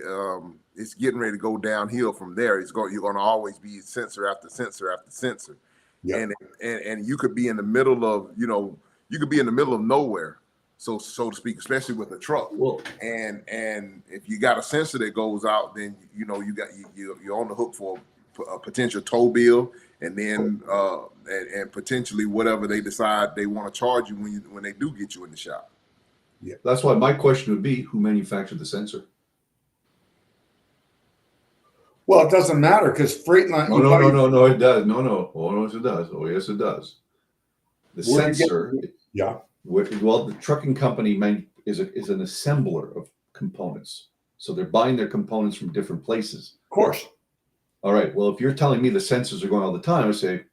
it's getting ready to go downhill from there. You're going to always be sensor after sensor after sensor. Yeah. And you could be in the middle of nowhere, so to speak, especially with a truck. Well, and if you got a sensor that goes out, then you're on the hook for a potential tow bill, and then and potentially whatever they decide they want to charge you when they do get you in the shop. Yeah, that's why my question would be, who manufactured the sensor? Well, it doesn't matter because Freightliner. No, it does. No. Oh, yes, it does. Oh, yes, it does. The sensor. Well, the trucking company is an assembler of components, so they're buying their components from different places. Of course. All right. Well, if you're telling me the sensors are going all the time, I say,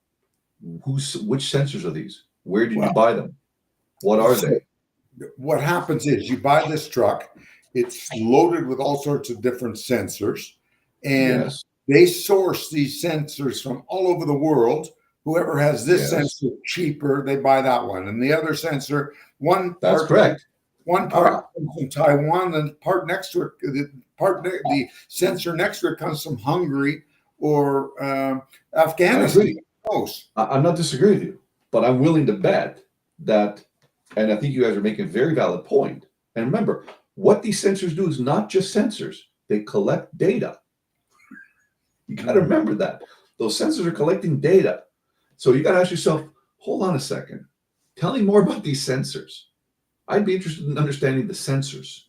which sensors are these? Where did you buy them? What are they? What happens is you buy this truck, it's loaded with all sorts of different sensors, and they source these sensors from all over the world. Whoever has this sensor cheaper, they buy that one. And the other sensor, that's correct. One part comes from Taiwan, and part next to it, the sensor next to it comes from Hungary or Afghanistan. I'm not disagreeing with you, but I'm willing to bet that. And I think you guys are making a very valid point. And remember, what these sensors do is not just sensors. They collect data. You got to remember that. Those sensors are collecting data. So you got to ask yourself, hold on a second. Tell me more about these sensors. I'd be interested in understanding the sensors.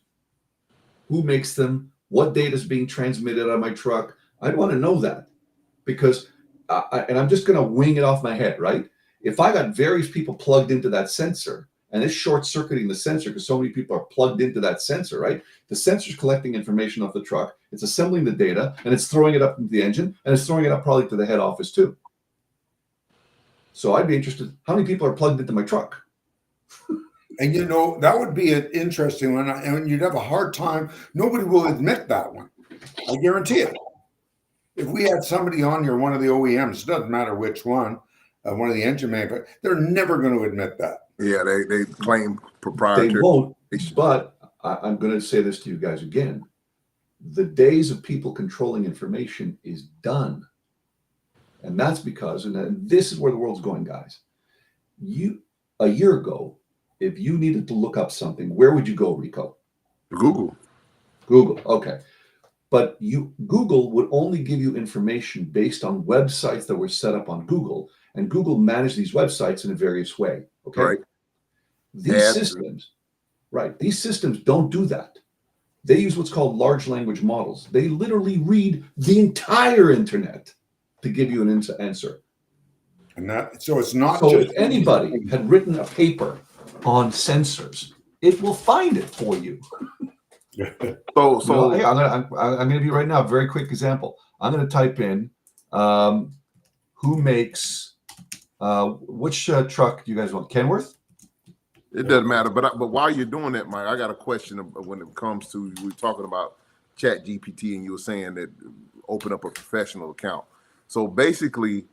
Who makes them? What data is being transmitted on my truck? I'd want to know that. Because, and I'm just going to wing it off my head, right? If I got various people plugged into that sensor, and it's short-circuiting the sensor because so many people are plugged into that sensor, right? The sensor's collecting information off the truck, it's assembling the data, and it's throwing it up into the engine, and it's throwing it up probably to the head office too. So I'd be interested, how many people are plugged into my truck? And that would be an interesting one, and you'd have a hard time. Nobody will admit that one. I guarantee it. If we had somebody on here, one of the OEMs, it doesn't matter which one of the engine manufacturers, they're never going to admit that. Yeah, they claim proprietary. They won't, but I'm going to say this to you guys again. The days of people controlling information is done. And that's because, and this is where the world's going, guys. A year ago, if you needed to look up something, where would you go, Rico? Google. Google. Okay. But Google would only give you information based on websites that were set up on Google, and Google managed these websites in a various way. Okay. Right. These systems, right? These systems don't do that. They use what's called large language models. They literally read the entire internet to give you an answer. And so it's not. So if anybody had written a paper on sensors, it will find it for you. So hey, I'm gonna give you right now a very quick example. I'm gonna type in who makes which truck do you guys want? Kenworth? it doesn't matter. But while you're doing that, Mike, I got a question when it comes to, we're talking about Chat GPT, and you were saying that open up a professional account. So basically,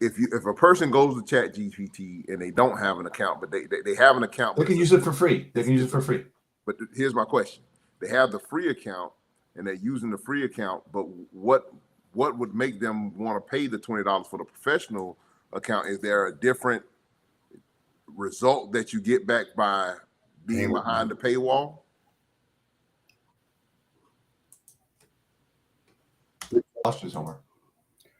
if a person goes to Chat GPT and they don't have an account, but they have an account, they can use it for free. They can use it for free. But here's my question: they have the free account and they're using the free account, but what would make them want to pay the $20 for the professional account? Is there a different result that you get back by being behind the paywall? Lost you somewhere.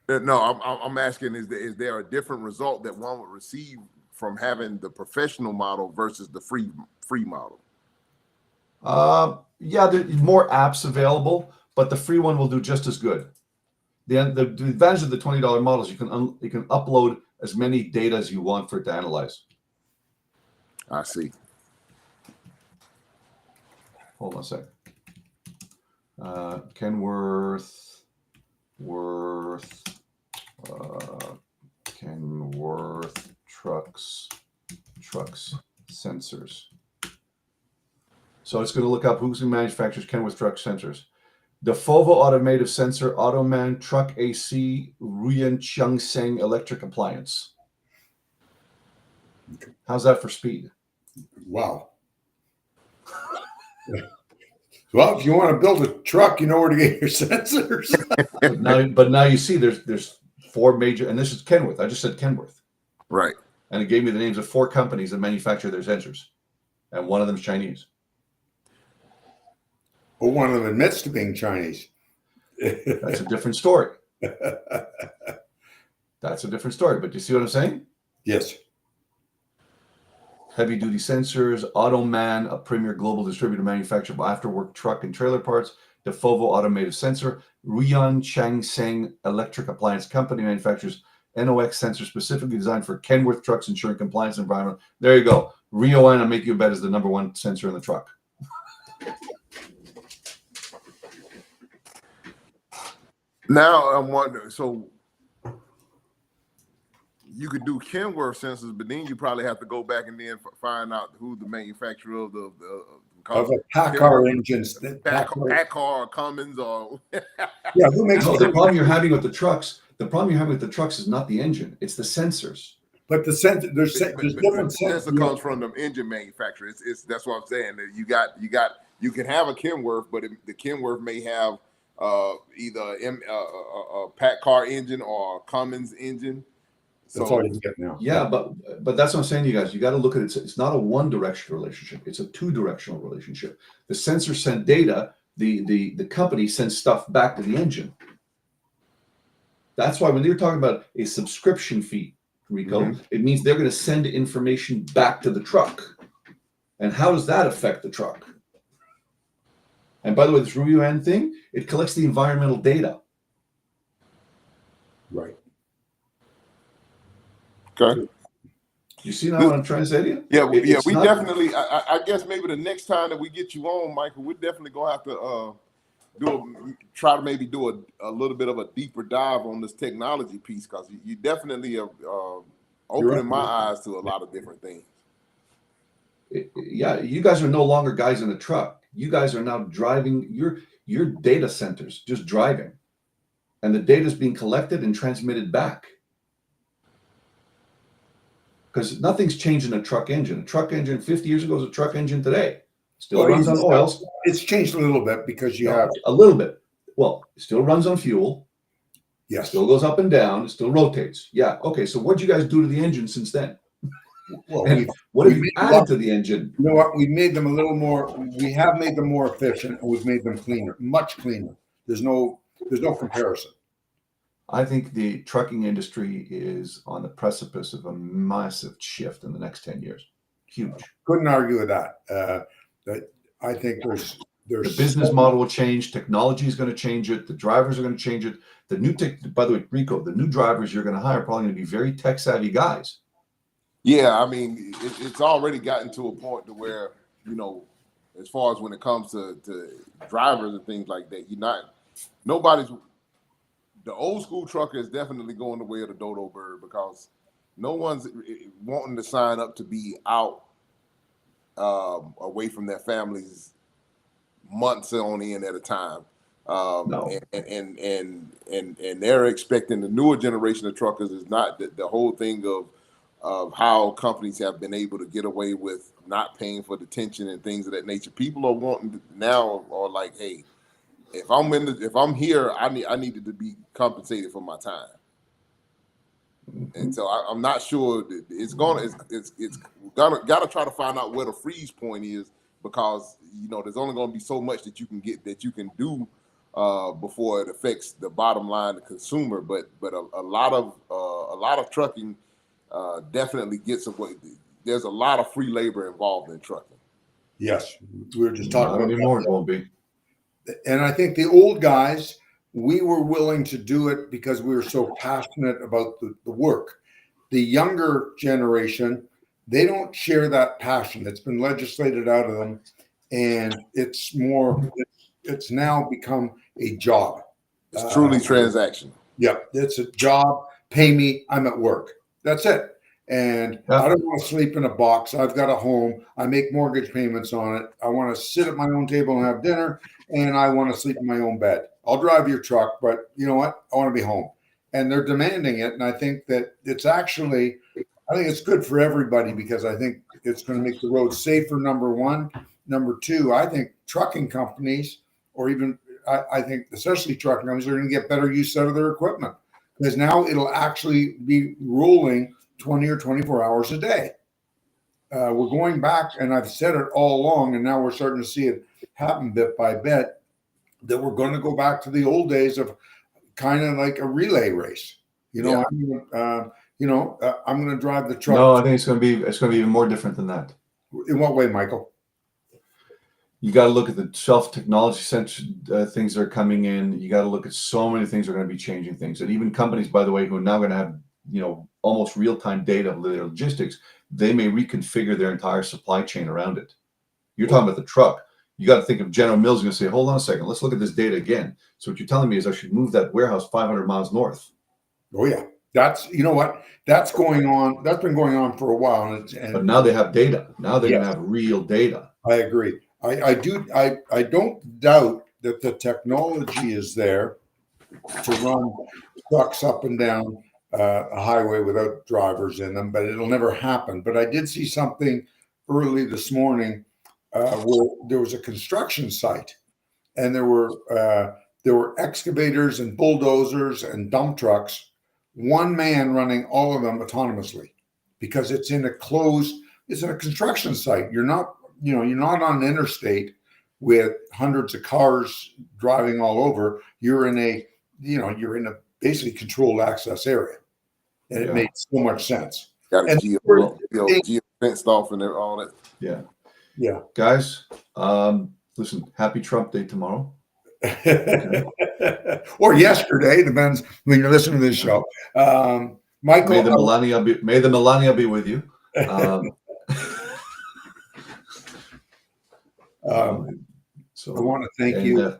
No, I'm asking: is there a different result that one would receive from having the professional model versus the free model? Yeah, there's more apps available, but the free one will do just as good. The advantage of the $20 model is you can upload as many data as you want for it to analyze. I see. Hold on a second. Kenworth trucks sensors. So it's going to look up who manufactures Kenworth truck sensors. The Fovo Automotive Sensor, Automan, Truck AC, Ruyan Changseng Electric Appliance. How's that for speed? Wow. Well, if you want to build a truck, you know where to get your sensors. but now you see there's four major, and this is Kenworth. I just said Kenworth. Right. And it gave me the names of four companies that manufacture their sensors. And one of them is Chinese. Well, one of them admits to being Chinese. That's a different story. That's a different story. But you see what I'm saying? Yes. Heavy-duty sensors, Automan, a premier global distributor manufacturer of afterwork truck and trailer parts. The Fovo Automotive Sensor, Ruyan Changseng Electric Appliance Company manufactures NOx sensors specifically designed for Kenworth trucks, ensuring compliance environment. There you go. Ruyan, I'll make you a bet, is the number one sensor in the truck. Now I'm wondering, so you could do Kenworth sensors, but then you probably have to go back and then find out who the manufacturer of the PACCAR engines. PACCAR or Cummins or yeah, who makes the problem you're having with the trucks is not the engine, it's the sensors. But the sensor, there's different sensor comes from the engine manufacturer. It's that's what I'm saying. That you can have a Kenworth, but the Kenworth may have either a PACCAR engine or a Cummins engine. So, that's all you can get now. Yeah, but that's what I'm saying to you guys. You got to look at it. It's not a one-directional relationship. It's a two-directional relationship. The sensor send data. The company sends stuff back to the engine. That's why when you're talking about a subscription fee, Rico, it means they're going to send information back to the truck. And how does that affect the truck? And by the way, this Ruyan thing, it collects the environmental data. Right. Okay. You see now what I'm trying to say to you? Yeah, we definitely. I guess maybe the next time that we get you on, Michael, we're definitely gonna have to try to maybe do a little bit of a deeper dive on this technology piece, because you definitely are opening my eyes to a lot of different things. Yeah, you guys are no longer guys in a truck. You guys are now driving your data centers, just driving, and the data is being collected and transmitted back. Because nothing's changed in a truck engine. A truck engine 50 years ago is a truck engine today. Still runs on oils. It's changed a little bit because you have a little bit. Well, it still runs on fuel. Yes. Still goes up and down. It still rotates. Yeah. Okay. So what'd you guys do to the engine since then? Well, And what we have you made added to the engine? you know what? We made them a little more. We have made them more efficient, and we've made them cleaner, much cleaner. There's no comparison. I think the trucking industry is on the precipice of a massive shift in the next 10 years. Huge. Couldn't argue with that. That I think The there's business model will change. Technology is going to change it. The drivers are going to change it. By the way, Rico, the new drivers you're going to hire are probably going to be very tech savvy guys. Yeah, I mean, it's already gotten to a point to where, as far as when it comes to drivers and things like that, the old school trucker is definitely going the way of the dodo bird, because no one's wanting to sign up to be out away from their families months on end at a time. No. And they're expecting the newer generation of truckers is not the whole thing of how companies have been able to get away with not paying for detention and things of that nature. People are wanting now are like, hey, if I'm here, I needed to be compensated for my time. And so I'm not sure that it's gotta try to find out where the freeze point is, because there's only going to be so much that you can do before it affects the bottom line, the consumer. But a lot of trucking definitely gets away. There's a lot of free labor involved in trucking. Yes, we were just talking Not about anymore. that. It won't be. And I think the old guys, we were willing to do it because we were so passionate about the work. The younger generation, they don't share that passion. It's been legislated out of them, and it's now become a job. It's truly transactional. Yeah, it's a job. Pay me. I'm at work. That's it. And Yeah. I don't want to sleep in a box. I've got a home. I make mortgage payments on it. I want to sit at my own table and have dinner, and I want to sleep in my own bed. I'll drive your truck, but you know what? I want to be home. And they're demanding it. And I think that I think it's good for everybody, because I think it's going to make the road safer, number one. Number two, I think trucking companies, or even I think especially trucking companies, are going to get better use out of their equipment, because now it'll actually be rolling 20 or 24 hours a day. We're going back, and I've said it all along, and now we're starting to see it happen bit by bit, that we're going to go back to the old days of kind of like a relay race. Yeah. I'm going to drive the truck. No, I think it's going to be even more different than that. In what way, Michael? You got to look at the self-technology things that are coming in. You got to look at so many things that are going to be changing things. And even companies, by the way, who are now going to have, almost real-time data of their logistics, they may reconfigure their entire supply chain around it. You're talking about the truck. You got to think of General Mills going to say, hold on a second, let's look at this data again. So what you're telling me is I should move that warehouse 500 miles north. Oh, yeah. That's going on. That's been going on for a while. But now they have data. Now they're Yes. going to have real data. I agree. I don't doubt that the technology is there to run trucks up and down a highway without drivers in them, but it'll never happen. But I did see something early this morning where there was a construction site, and there were excavators and bulldozers and dump trucks, one man running all of them autonomously, because it's in a construction site. You're not on an interstate with hundreds of cars driving all over. You're in a basically controlled access area. And it made so much sense. Got a geo fenced off and all that. Yeah. Yeah. Guys, listen, happy Trump Day tomorrow. Or yesterday, depends when you're listening to this show. Michael, may the Melania be with you. So I want to thank you.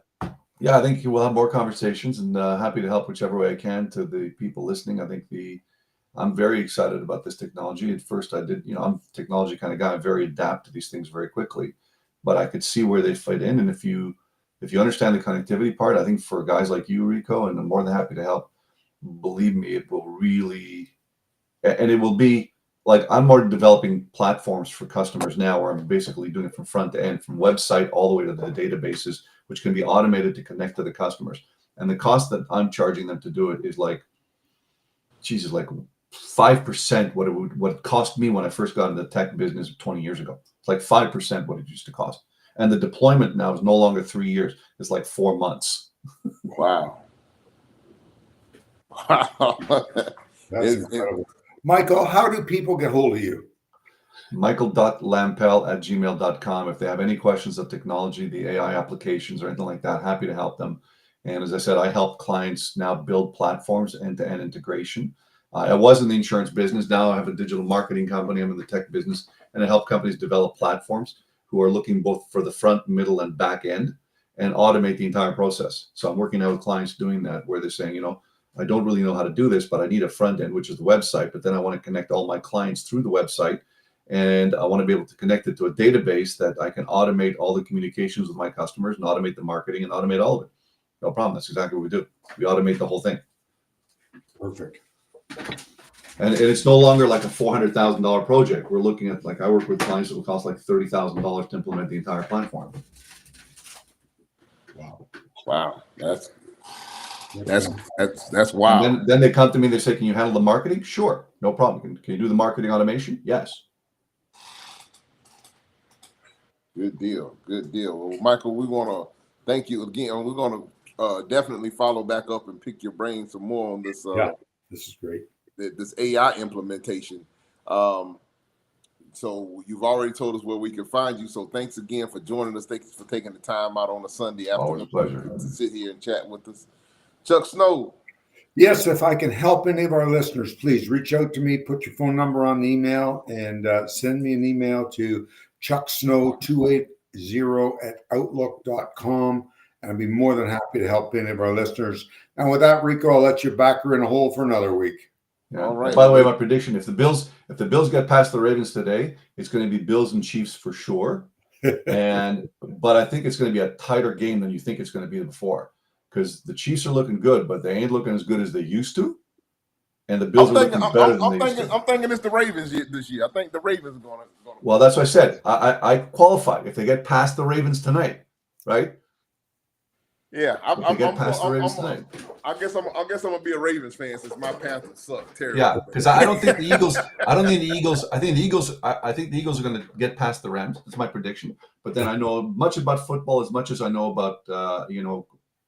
I think we'll have more conversations, and happy to help whichever way I can to the people listening. I think I'm very excited about this technology. At first I'm a technology kind of guy. I'm very adapt to these things very quickly, but I could see where they fit in. And if you understand the connectivity part, I think for guys like you, Rico, and I'm more than happy to help, believe me, it will really, and it will be like, I'm more developing platforms for customers now where I'm basically doing it from front to end, from website all the way to the databases, which can be automated to connect to the customers. And the cost that I'm charging them to do it is like, Jesus, like 5% what it cost me when I first got into the tech business 20 years ago. It's like 5% what it used to cost. And the deployment now is no longer 3 years. It's like 4 months. Wow. Wow. That's incredible. Michael, how do people get hold of you? Michael.lampel@gmail.com. If they have any questions of technology, the AI applications, or anything like that, happy to help them. And as I said, I help clients now build platforms, end-to-end integration. I was in the insurance business. Now I have a digital marketing company. I'm in the tech business, and I help companies develop platforms who are looking both for the front, middle, and back end and automate the entire process. So I'm working now with clients doing that, where they're saying, I don't really know how to do this, but I need a front end, which is the website. But then I want to connect all my clients through the website. And I want to be able to connect it to a database that I can automate all the communications with my customers and automate the marketing and automate all of it. No problem. That's exactly what we do. We automate the whole thing. Perfect. And it's no longer like a $400,000 project. We're looking at, like, I work with clients that will cost like $30,000 to implement the entire platform. Wow. That's wow. And then they come to me and they say, can you handle the marketing? Sure. No problem. Can you do the marketing automation? Yes. Good deal. Good deal. Well, Michael, we want to thank you again. We're going to definitely follow back up and pick your brain some more on this. This is great. This AI implementation. So you've already told us where we can find you. So thanks again for joining us. Thanks for taking the time out on a Sunday afternoon. Always a pleasure to sit here and chat with us. Chuck Snow. Yes, if I can help any of our listeners, please reach out to me, put your phone number on the email, and send me an email to chucksnow280@outlook.com. And I'd be more than happy to help any of our listeners. And with that, Rico, I'll let you back her in a hole for another week. Yeah. All right. By the way, my prediction: if the Bills get past the Ravens today, it's going to be Bills and Chiefs for sure. But I think it's going to be a tighter game than you think it's going to be before, because the Chiefs are looking good, but they ain't looking as good as they used to, and the Bills are looking better than they used to. I'm thinking it's the Ravens this year. I think the Ravens are going to. Well, that's what I said. I qualified if they get past the Ravens tonight, right? Yeah, I guess I'm gonna be a Ravens fan since my Panthers suck terribly. Yeah, because I don't think the Eagles. I think the Eagles are going to get past the Rams. That's my prediction. But then I know much about football as much as I know about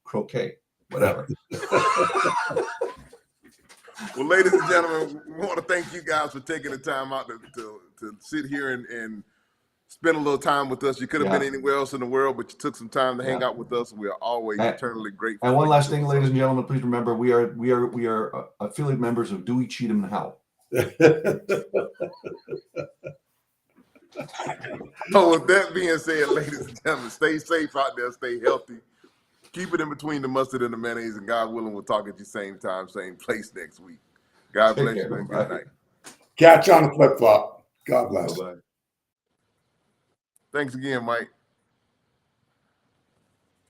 croquet, whatever. Well, ladies and gentlemen, we want to thank you guys for taking the time out to sit here and spend a little time with us. You could have been anywhere else in the world, but you took some time to hang out with us. We are always eternally grateful. And one last thing, ladies and gentlemen, please remember we are affiliate members of Dewey, Cheatham, and Howe. So with that being said, ladies and gentlemen, stay safe out there, stay healthy. Keep it in between the mustard and the mayonnaise, and God willing, we'll talk at you same time, same place next week. God bless you and good night. Catch on the flip-flop. God bless. Bye-bye. Thanks again, Mike.